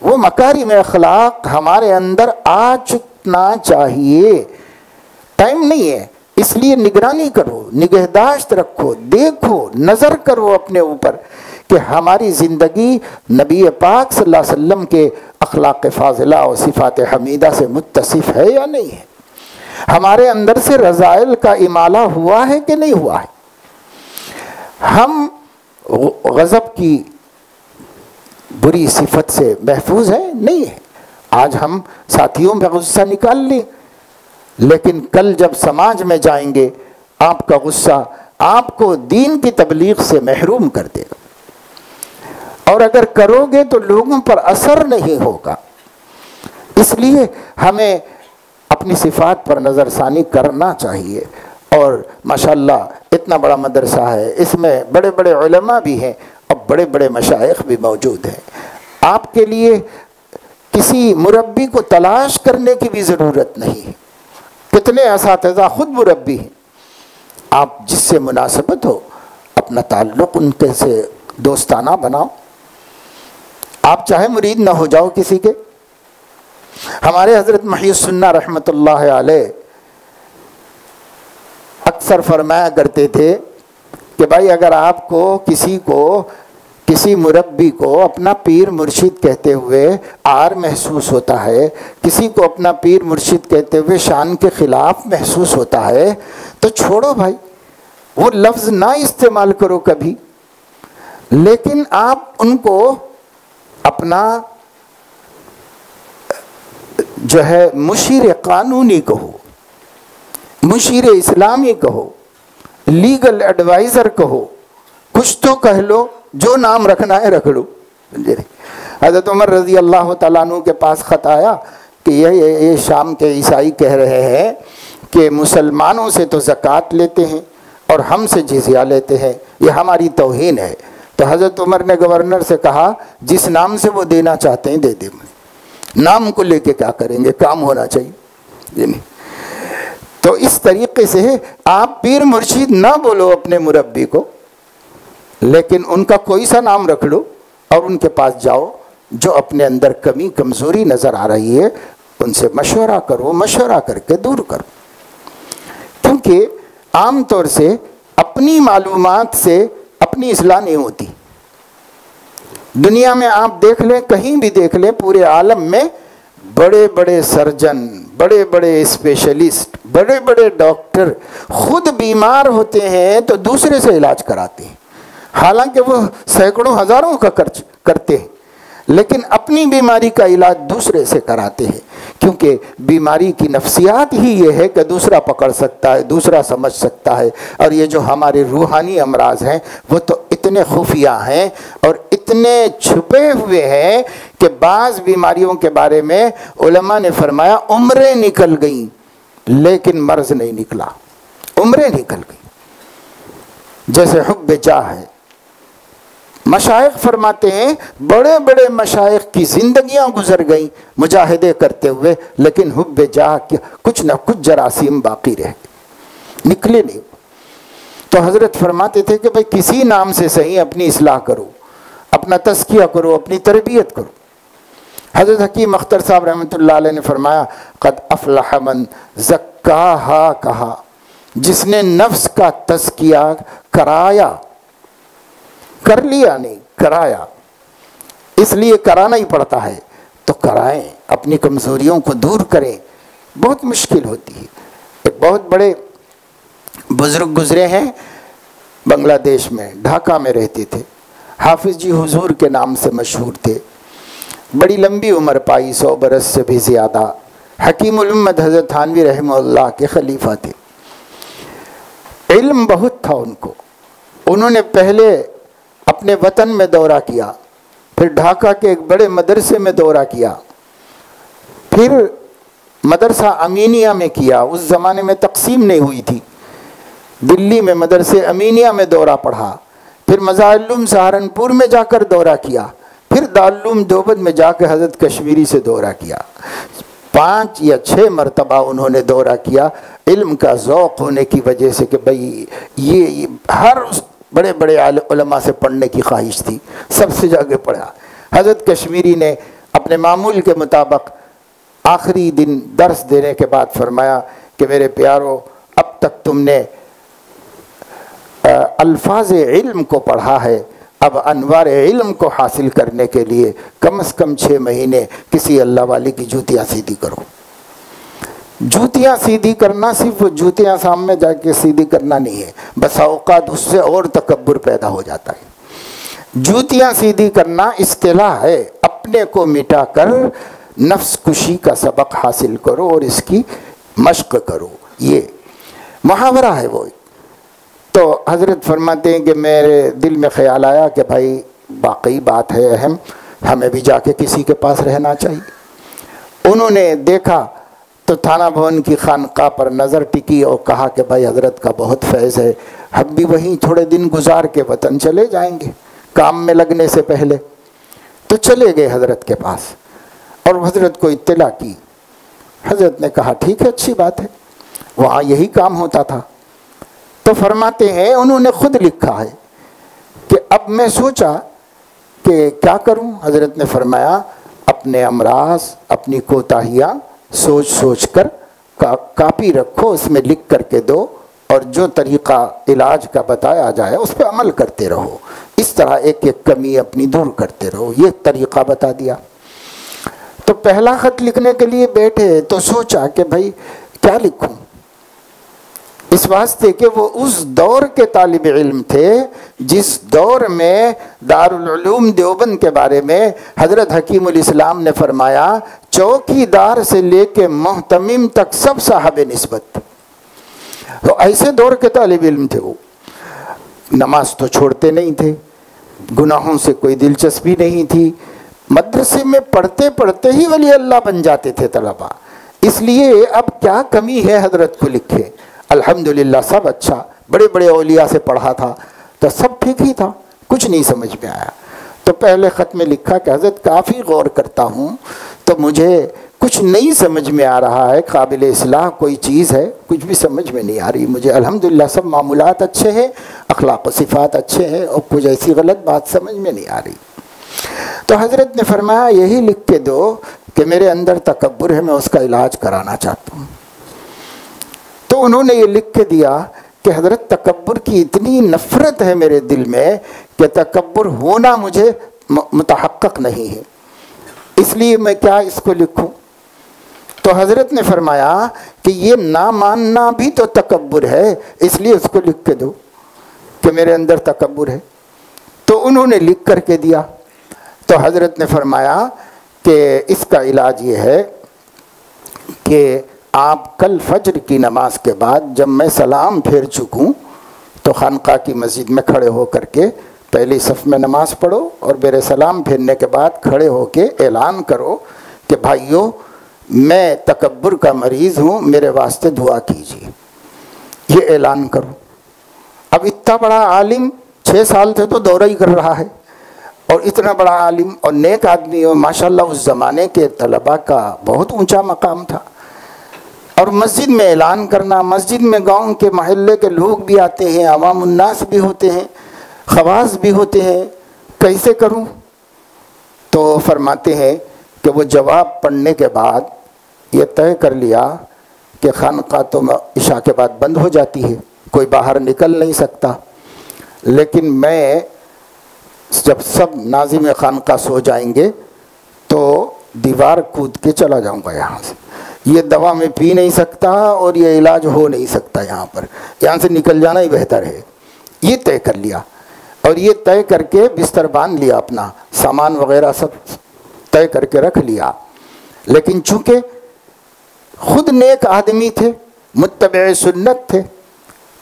وہ مکارم اخلاق ہمارے اندر آ چکنا چاہیے۔ ٹائم نہیں ہے، اس لیے نگرانی کرو، نگہداشت رکھو، دیکھو، نظر کرو اپنے اوپر کہ ہماری زندگی نبی پاک صلی اللہ علیہ وسلم کے اخلاق فاضلہ اور صفات حمیدہ سے متصف ہے یا نہیں ہے، ہمارے اندر سے رذائل کا امالہ ہوا ہے کہ نہیں ہوا ہے، ہم غضب کی بری صفت سے محفوظ ہے نہیں ہے۔ آج ہم ساتھیوں میں غصہ نکال لیں، لیکن کل جب سماج میں جائیں گے آپ کا غصہ آپ کو دین کی تبلیغ سے محروم کر دے گا، اور اگر کرو گے تو لوگوں پر اثر نہیں ہوگا۔ اس لیے ہمیں اپنی صفات پر نظر ثانی کرنا چاہیے۔ اور ماشاءاللہ اتنا بڑا مدرسہ ہے، اس میں بڑے بڑے علماء بھی ہیں اور بڑے بڑے مشائخ بھی موجود ہیں۔ آپ کے لیے کسی مربی کو تلاش کرنے کی بھی ضرورت نہیں ہے، کتنے اساتذہ خود مربی ہیں۔ آپ جس سے مناسبت ہو اپنا تعلق ان کے سے دوستانہ بناؤ، آپ چاہے مرید نہ ہو جاؤ کسی کے۔ ہمارے حضرت محی السنہ رحمۃ اللہ علیہ اکثر فرمایا کرتے تھے کہ بھائی اگر آپ کو کسی مربی کو اپنا پیر مرشد کہتے ہوئے عار محسوس ہوتا ہے، کسی کو اپنا پیر مرشد کہتے ہوئے شان کے خلاف محسوس ہوتا ہے، تو چھوڑو بھائی، وہ لفظ نہ استعمال کرو کبھی، لیکن آپ ان کو اپنا جو ہے مشیر قانونی کہو، مشیر اسلامی کہو، لیگل ایڈوائزر کہو، کچھ تو کہہ لو، جو نام رکھنا ہے رکھ لو۔ حضرت عمر رضی اللہ تعالیٰ عنہ کے پاس خط آیا کہ یہ شام کے عیسائی کہہ رہے ہیں کہ مسلمانوں سے تو زکوٰۃ لیتے ہیں اور ہم سے جزیہ لیتے ہیں، یہ ہماری توہین ہے۔ تو حضرت عمر نے گورنر سے کہا جس نام سے وہ دینا چاہتے ہیں دے دیں، نام کو لے کے کیا کریں گے، کام ہونا چاہیے۔ تو اس طریقے سے آپ پیر مرشد نہ بولو اپنے مربی کو، لیکن ان کا کوئی سا نام رکھ لو اور ان کے پاس جاؤ، جو اپنے اندر کمی کمزوری نظر آ رہی ہے ان سے مشورہ کرو، مشورہ کر کے دور کرو۔ کیونکہ عام طور سے اپنی معلومات سے اپنی اصلاح نہیں ہوتی۔ دنیا میں آپ دیکھ لیں، کہیں بھی دیکھ لیں، پورے عالم میں بڑے بڑے سرجن، بڑے بڑے اسپیشلسٹ، بڑے بڑے ڈاکٹر خود بیمار ہوتے ہیں تو دوسرے سے علاج کراتے ہیں۔ حالانکہ وہ سینکڑوں ہزاروں کا خرچ کرتے ہیں، لیکن اپنی بیماری کا علاج دوسرے سے کراتے ہیں، کیونکہ بیماری کی نفسیات ہی یہ ہے کہ دوسرا پکڑ سکتا ہے، دوسرا سمجھ سکتا ہے۔ اور یہ جو ہمارے روحانی امراض ہیں وہ تو اتنے خفیہ ہیں اور اتنے چھپے ہوئے ہیں کہ بعض بیماریوں کے بارے میں علماء نے فرمایا عمریں نکل گئیں لیکن مرض نہیں نکلا، عمریں نکل گئیں۔ جیسے حب جاہ ہے، مشائخ فرماتے ہیں بڑے بڑے مشائخ کی زندگیاں گزر گئیں مجاہدے کرتے ہوئے، لیکن حب جاہ کچھ نہ کچھ جراثیم باقی رہ گئے، نکلے نہیں۔ تو حضرت فرماتے تھے کہ بھئی کسی نام سے صحیح اپنی اصلاح کرو، اپنا تزکیہ کرو، اپنی تربیت کرو۔ حضرت حکیم اختر صاحب رحمۃ اللہ علیہ نے فرمایا قد افلح من زکاہا، کہا جس نے نفس کا تزکیہ کرایا، کر لیا نہیں کرایا، اس لیے کرانا ہی پڑتا ہے، تو کرائیں، اپنی کمزوریوں کو دور کریں۔ بہت مشکل ہوتی ہے۔ ایک بہت بڑے بزرگ گزرے ہیں بنگلہ دیش میں، ڈھاکہ میں رہتے تھے، حافظ جی حضور کے نام سے مشہور تھے، بڑی لمبی عمر پائی، 100 برس سے بھی زیادہ، حکیم الامت حضرت تھانوی رحمہ اللہ کے خلیفہ تھے۔ علم بہت تھا ان کو۔ انہوں نے پہلے اپنے وطن میں دورہ کیا، پھر ڈھاکہ کے ایک بڑے مدرسے میں دورہ کیا، پھر مدرسہ امینیہ میں کیا، اس زمانے میں تقسیم نہیں ہوئی تھی، دلی میں مدرسے امینیہ میں دورہ پڑھا، پھر مظاہر سہارنپور میں جا کر دورہ کیا، پھر دارالعلوم دیوبند میں جا کے حضرت کشمیری سے دورہ کیا۔ 5 یا 6 مرتبہ انہوں نے دورہ کیا، علم کا ذوق ہونے کی وجہ سے کہ بھئی یہ ہر بڑے بڑے علماء سے پڑھنے کی خواہش تھی، سب سے جا کے پڑھا۔ حضرت کشمیری نے اپنے معمول کے مطابق آخری دن درس دینے کے بعد فرمایا کہ میرے پیارو، اب تک تم نے الفاظ علم کو پڑھا ہے، اب انوار علم کو حاصل کرنے کے لیے کم از کم 6 مہینے کسی اللہ والی کی جوتیاں سیدھی کرو۔ جوتیاں سیدھی کرنا صرف وہ جوتیاں سامنے جا کے سیدھی کرنا نہیں ہے، بسا اوقات اس سے اور تکبر پیدا ہو جاتا ہے۔ جوتیاں سیدھی کرنا اصطلاح ہے، اپنے کو مٹا کر نفس کشی کا سبق حاصل کرو اور اس کی مشق کرو، یہ محاورہ ہے وہ۔ تو حضرت فرماتے ہیں کہ میرے دل میں خیال آیا کہ بھائی واقعی بات ہے اہم، ہمیں بھی جا کے کسی کے پاس رہنا چاہیے۔ انہوں نے دیکھا تو تھانہ بھون کی خانقاہ پر نظر ٹکی اور کہا کہ بھائی حضرت کا بہت فیض ہے، ہم بھی وہیں تھوڑے دن گزار کے وطن چلے جائیں گے کام میں لگنے سے پہلے۔ تو چلے گئے حضرت کے پاس اور حضرت کو اطلاع کی۔ حضرت نے کہا ٹھیک ہے، اچھی بات ہے، وہاں یہی کام ہوتا تھا۔ تو فرماتے ہیں انہوں نے خود لکھا ہے کہ اب میں سوچا کہ کیا کروں۔ حضرت نے فرمایا اپنے امراض، اپنی کوتاہیاں سوچ سوچ کر کاپی رکھو، اس میں لکھ کر کے دو، اور جو طریقہ علاج کا بتایا جائے اس پہ عمل کرتے رہو، اس طرح ایک ایک کمی اپنی دور کرتے رہو۔ یہ طریقہ بتا دیا۔ تو پہلا خط لکھنے کے لیے بیٹھے تو سوچا کہ بھائی کیا لکھوں، اس واسطے کہ وہ اس دور کے طالب علم تھے جس دور میں دارالعلوم دیوبند کے بارے میں حضرت حکیم الاسلام نے فرمایا چوکی دار سے لے کے محتمم تک سب صاحب نسبت۔ تو ایسے دور کے طالب علم تھے وہ، نماز تو چھوڑتے نہیں تھے، گناہوں سے کوئی دلچسپی نہیں تھی، مدرسے میں پڑھتے پڑھتے ہی ولی اللہ بن جاتے تھے طلبہ۔ اس لیے اب کیا کمی ہے حضرت کو لکھے؟ الحمدللہ سب اچھا، بڑے بڑے اولیاء سے پڑھا تھا تو سب ٹھیک ہی تھا، کچھ نہیں سمجھ میں آیا۔ تو پہلے خط میں لکھا کہ حضرت کافی غور کرتا ہوں تو مجھے کچھ نہیں سمجھ میں آ رہا ہے، قابل اصلاح کوئی چیز ہے کچھ بھی سمجھ میں نہیں آ رہی مجھے۔ الحمدللہ سب معمولات اچھے ہیں، اخلاق و صفات اچھے ہیں، اور کچھ ایسی غلط بات سمجھ میں نہیں آ رہی۔ تو حضرت نے فرمایا یہی لکھ کے دو کہ میرے اندر تکبر ہے، میں اس کا علاج کرانا چاہتا ہوں۔ تو انہوں نے یہ لکھ کے دیا کہ حضرت تکبر کی اتنی نفرت ہے میرے دل میں کہ تکبر ہونا مجھے متحقق نہیں ہے، اس لیے میں کیا اس کو لکھوں؟ تو حضرت نے فرمایا کہ یہ نہ ماننا بھی تو تکبر ہے، اس لیے اس کو لکھ کے دو کہ میرے اندر تکبر ہے۔ تو انہوں نے لکھ کر کے دیا. تو حضرت نے فرمایا کہ اس کا علاج یہ ہے کہ آپ کل فجر کی نماز کے بعد جب میں سلام پھیر چکوں تو خانقاہ کی مسجد میں کھڑے ہو کر کے پہلی صف میں نماز پڑھو اور میرے سلام پھیرنے کے بعد کھڑے ہو کے اعلان کرو کہ بھائیو میں تکبر کا مریض ہوں، میرے واسطے دعا کیجیے. یہ اعلان کرو. اب اتنا بڑا عالم 6 سال سے تو دورہ ہی کر رہا ہے، اور اتنا بڑا عالم اور نیک آدمی، اور ماشاءاللہ اس زمانے کے طلباء کا بہت اونچا مقام تھا. اور مسجد میں اعلان کرنا، مسجد میں گاؤں کے محلے کے لوگ بھی آتے ہیں، عوام الناس بھی ہوتے ہیں، خواص بھی ہوتے ہیں، کیسے کروں؟ تو فرماتے ہیں کہ وہ جواب پڑھنے کے بعد یہ طے کر لیا کہ خانقاہ تو عشاء کے بعد بند ہو جاتی ہے، کوئی باہر نکل نہیں سکتا، لیکن میں جب سب ناظم خانقاہ سو جائیں گے تو دیوار کود کے چلا جاؤں گا یہاں سے. یہ دوا میں پی نہیں سکتا اور یہ علاج ہو نہیں سکتا یہاں سے نکل جانا ہی بہتر ہے. یہ طے کر لیا، اور یہ طے کر کے بستر باندھ لیا، اپنا سامان وغیرہ سب طے کر کے رکھ لیا. لیکن چونکہ خود نیک آدمی تھے، متبع سنت تھے،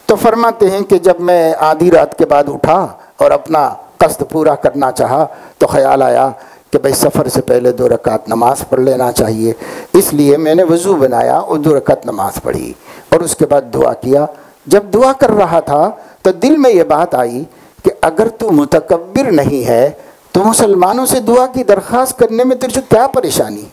تو فرماتے ہیں کہ جب میں آدھی رات کے بعد اٹھا اور اپنا قصد پورا کرنا چاہا تو خیال آیا کہ بھئی سفر سے پہلے 2 رکعت نماز پڑھ لینا چاہیے. اس لیے میں نے وضو بنایا اور 2 رکعت نماز پڑھی اور اس کے بعد دعا کیا. جب دعا کر رہا تھا تو دل میں یہ بات آئی کہ اگر تو متکبر نہیں ہے تو مسلمانوں سے دعا کی درخواست کرنے میں تجھے کیا پریشانی؟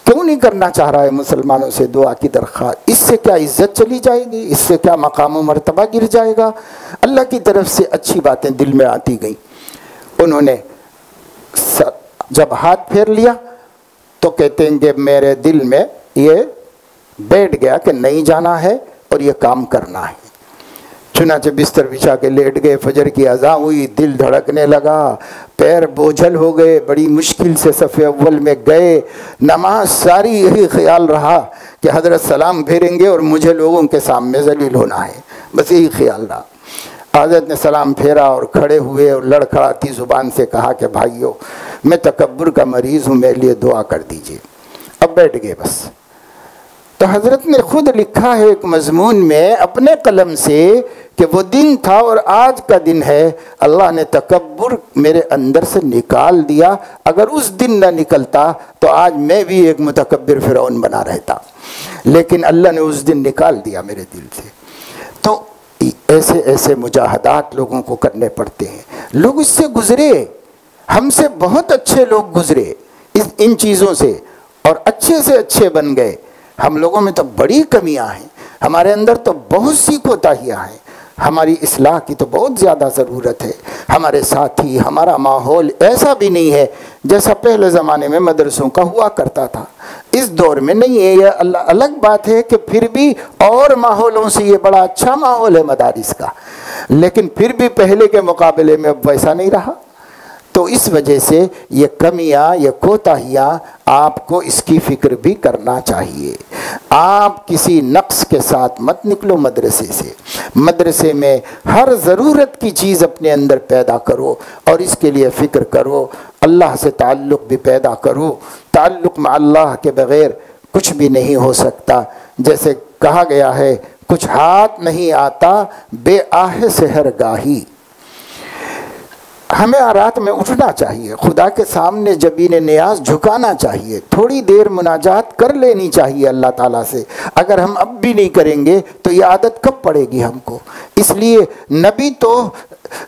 کیوں نہیں کرنا چاہ رہا ہے مسلمانوں سے دعا کی درخواست؟ اس سے کیا عزت چلی جائے گی؟ اس سے کیا مقام و مرتبہ گر جائے گا؟ اللہ کی طرف سے اچھی باتیں دل میں آتی گئیں. انہوں نے جب ہاتھ پھیر لیا تو کہتے ہیں کہ میرے دل میں یہ بیٹھ گیا کہ نہیں جانا ہے اور یہ کام کرنا ہے. چنانچہ بستر بچھا کے لیٹ گئے. فجر کی اذان ہوئی، دل دھڑکنے لگا، پیر بوجھل ہو گئے، بڑی مشکل سے صف اول میں گئے. نماز ساری یہی خیال رہا کہ حضرت سلام پھیریں گے اور مجھے لوگوں کے سامنے ذلیل ہونا ہے، بس یہی خیال رہا. حضرت نے سلام پھیرا اور کھڑے ہوئے اور لڑکھڑاتی زبان سے کہا کہ بھائیو میں تکبر کا مریض ہوں، میرے لیے دعا کر دیجئے. اب بیٹھ گئے بس. تو حضرت نے خود لکھا ہے ایک مضمون میں اپنے قلم سے کہ وہ دن تھا اور آج کا دن ہے، اللہ نے تکبر میرے اندر سے نکال دیا. اگر اس دن نہ نکلتا تو آج میں بھی ایک متکبر فرعون بنا رہتا، لیکن اللہ نے اس دن نکال دیا میرے دل سے. تو ایسے ایسے مجاہدات لوگوں کو کرنے پڑتے ہیں. لوگ اس سے گزرے، ہم سے بہت اچھے لوگ گزرے ان چیزوں سے اور اچھے سے اچھے بن گئے. ہم لوگوں میں تو بڑی کمیاں ہیں، ہمارے اندر تو بہت سی کوتاہیاں ہیں. ہماری اصلاح کی تو بہت زیادہ ضرورت ہے. ہمارے ساتھی، ہمارا ماحول ایسا بھی نہیں ہے جیسا پہلے زمانے میں مدرسوں کا ہوا کرتا تھا. اس دور میں نہیں ہے. یہ الگ بات ہے کہ پھر بھی اور ماحولوں سے یہ بڑا اچھا ماحول ہے مدارس کا، لیکن پھر بھی پہلے کے مقابلے میں اب ویسا نہیں رہا. تو اس وجہ سے یہ کمیاں، یہ کوتاہیاں آپ کو اس کی فکر بھی کرنا چاہیے. آپ کسی نقص کے ساتھ مت نکلو مدرسے سے. مدرسے میں ہر ضرورت کی چیز اپنے اندر پیدا کرو اور اس کے لیے فکر کرو. اللہ سے تعلق بھی پیدا کرو. تعلق مع اللہ کے بغیر کچھ بھی نہیں ہو سکتا. جیسے کہا گیا ہے کچھ ہاتھ نہیں آتا بے آہ سحرگاہی. ہمیں رات میں اٹھنا چاہیے، خدا کے سامنے جبین نیاز جھکانا چاہیے، تھوڑی دیر مناجات کر لینی چاہیے اللہ تعالیٰ سے. اگر ہم اب بھی نہیں کریں گے تو یہ عادت کب پڑے گی ہم کو؟ اس لیے نبی تو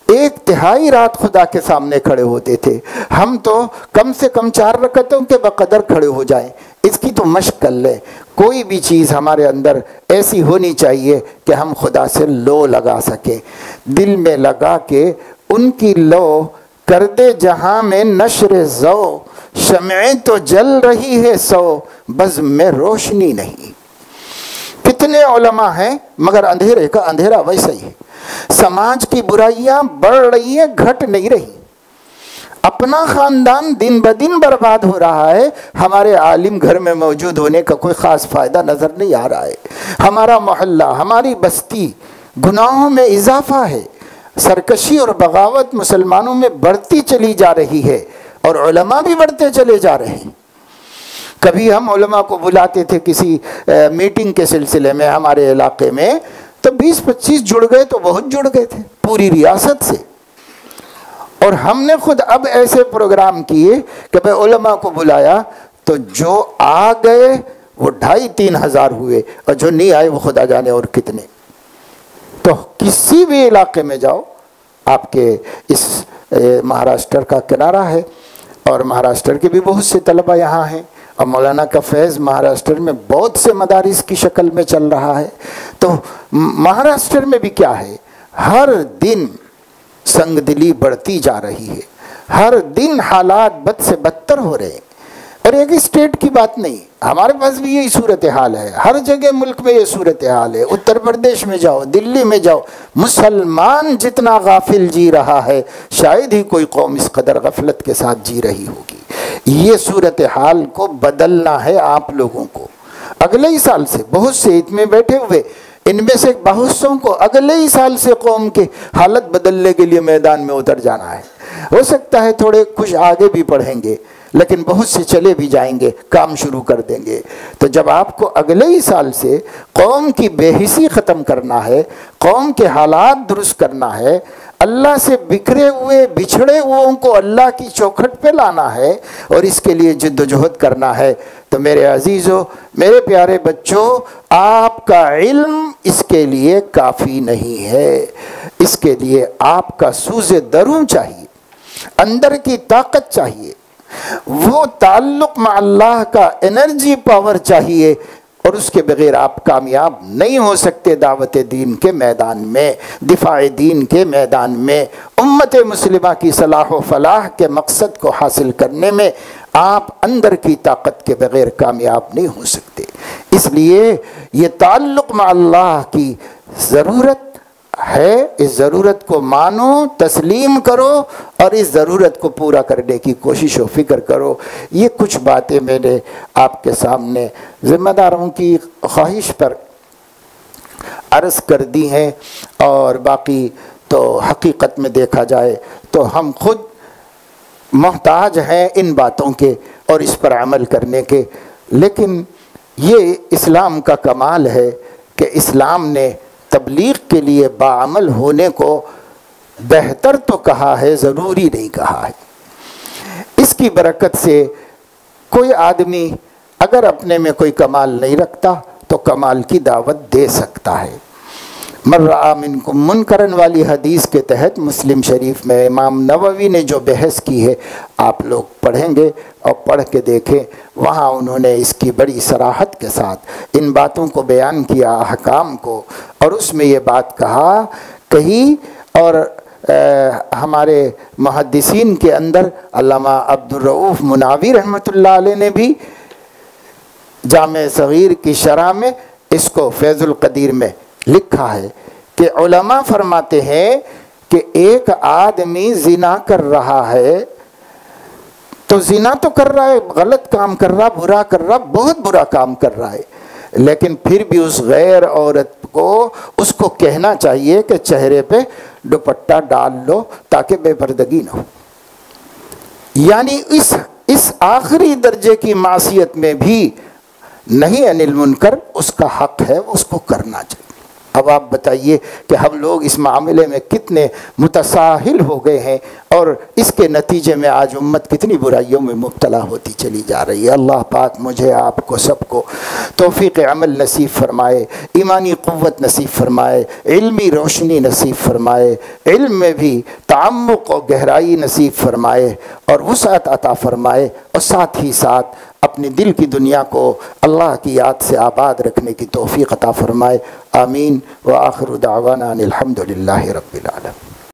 1/3 رات خدا کے سامنے کھڑے ہوتے تھے. ہم تو کم سے کم 4 رکعتوں کے بقدر کھڑے ہو جائیں. اس کی تو مشق کر لیں. کوئی بھی چیز ہمارے اندر ایسی ہونی چاہیے کہ ہم خدا سے لو لگا سکیں. دل میں لگا کے ان کی لو کر دے جہاں میں نشر ضو، شمعیں تو جل رہی ہے سو بزم میں روشنی نہیں. کتنے علماء ہیں مگر اندھیرے کا اندھیرا ویسا ہی ہے. سماج کی برائیاں بڑھ رہی ہیں، گھٹ نہیں رہی. اپنا خاندان دن بدن برباد ہو رہا ہے. ہمارے عالم گھر میں موجود ہونے کا کوئی خاص فائدہ نظر نہیں آ رہا ہے. ہمارا محلہ، ہماری بستی گناہوں میں اضافہ ہے. سرکشی اور بغاوت مسلمانوں میں بڑھتی چلی جا رہی ہے اور علماء بھی بڑھتے چلے جا رہے ہیں۔ کبھی ہم علماء کو بلاتے تھے کسی میٹنگ کے سلسلے میں ہمارے علاقے میں، تو 20-25 جڑ گئے تو بہت جڑ گئے تھے پوری ریاست سے۔ اور ہم نے خود اب ایسے پروگرام کیے کہ بھئی علماء کو بلایا تو جو آ گئے وہ 2,500-3 ہزار ہوئے، اور جو نہیں آئے وہ خدا جانے اور کتنے۔ تو کسی بھی علاقے میں جاؤ، آپ کے اس مہاراشٹر کا کنارہ ہے اور مہاراشٹر کے بھی بہت سے طلبہ یہاں ہیں، اور مولانا کا فیض مہاراشٹر میں بہت سے مدارس کی شکل میں چل رہا ہے۔ تو مہاراشٹر میں بھی کیا ہے، ہر دن سنگ دلی بڑھتی جا رہی ہے، ہر دن حالات بد سے بدتر ہو رہے ہیں۔ اور ایک اسٹیٹ کی بات نہیں، ہمارے پاس بھی یہی صورتحال ہے، ہر جگہ ملک میں یہ صورتحال ہے۔ اتر پردیش میں جاؤ، دلی میں جاؤ، مسلمان جتنا غافل جی رہا ہے شاید ہی کوئی قوم اس قدر غفلت کے ساتھ جی رہی ہوگی۔ یہ صورتحال کو بدلنا ہے آپ لوگوں کو۔ اگلے ہی سال سے بہت سے اتنے بیٹھے ہوئے، ان میں سے بہت سوں کو اگلے ہی سال سے قوم کے حالت بدلنے کے لیے میدان میں اتر جانا ہے۔ ہو سکتا ہے تھوڑے کچھ آگے بھی پڑھیں گے، لیکن بہت سے چلے بھی جائیں گے، کام شروع کر دیں گے۔ تو جب آپ کو اگلے ہی سال سے قوم کی بے حسی ختم کرنا ہے، قوم کے حالات درست کرنا ہے، اللہ سے بکھرے ہوئے بچھڑے ہوئوں کو اللہ کی چوکھٹ پہ لانا ہے، اور اس کے لیے جد و جہد کرنا ہے، تو میرے عزیزو، میرے پیارے بچوں، آپ کا علم اس کے لیے کافی نہیں ہے۔ اس کے لیے آپ کا سوز درون چاہیے، اندر کی طاقت چاہیے، وہ تعلق مع اللہ کا انرجی پاور چاہیے، اور اس کے بغیر آپ کامیاب نہیں ہو سکتے دعوت دین کے میدان میں، دفاع دین کے میدان میں، امت مسلمہ کی صلاح و فلاح کے مقصد کو حاصل کرنے میں آپ اندر کی طاقت کے بغیر کامیاب نہیں ہو سکتے۔ اس لیے یہ تعلق مع اللہ کی ضرورت ہے، اس ضرورت کو مانو، تسلیم کرو، اور اس ضرورت کو پورا کرنے کی کوشش و فکر کرو۔ یہ کچھ باتیں میں نے آپ کے سامنے ذمہ داروں کی خواہش پر عرض کر دی ہیں، اور باقی تو حقیقت میں دیکھا جائے تو ہم خود محتاج ہیں ان باتوں کے اور اس پر عمل کرنے کے۔ لیکن یہ اسلام کا کمال ہے کہ اسلام نے تبلیغ کے لیے باعمل ہونے کو بہتر تو کہا ہے، ضروری نہیں کہا ہے۔ اس کی برکت سے کوئی آدمی اگر اپنے میں کوئی کمال نہیں رکھتا تو کمال کی دعوت دے سکتا ہے۔ من رأى منکم منکرا والی حدیث کے تحت مسلم شریف میں امام نووی نے جو بحث کی ہے، آپ لوگ پڑھیں گے اور پڑھ کے دیکھیں، وہاں انہوں نے اس کی بڑی صراحت کے ساتھ ان باتوں کو بیان کیا، احکام کو، اور اس میں یہ بات کہی، اور ہمارے محدثین کے اندر علامہ عبدالرؤوف مناوی رحمۃ اللہ علیہ نے بھی جامع صغیر کی شرح میں اس کو فیض القدیر میں لکھا ہے کہ علماء فرماتے ہیں کہ ایک آدمی زنا کر رہا ہے تو زنا تو کر رہا ہے، غلط کام کر رہا، برا کر رہا، بہت برا کام کر رہا ہے، لیکن پھر بھی اس غیر عورت کو اس کو کہنا چاہیے کہ چہرے پہ دوپٹہ ڈال لو تاکہ بے پردگی نہ ہو۔ یعنی اس آخری درجے کی معصیت میں بھی نہیں عن المنکر، اس کا حق ہے، اس کو کرنا چاہیے۔ اب آپ بتائیے کہ ہم لوگ اس معاملے میں کتنے متساہل ہو گئے ہیں، اور اس کے نتیجے میں آج امت کتنی برائیوں میں مبتلا ہوتی چلی جا رہی ہے۔ اللہ پاک مجھے آپ کو سب کو توفیق عمل نصیب فرمائے، ایمانی قوت نصیب فرمائے، علمی روشنی نصیب فرمائے، علم میں بھی تعمق و گہرائی نصیب فرمائے، اور وسعت عطا فرمائے، اور ساتھ ہی ساتھ اپنی دل کی دنیا کو اللہ کی یاد سے آباد رکھنے کی توفیق عطا فرمائے۔ آمین۔ وآخر دعوانا الحمد للہ رب العالمین۔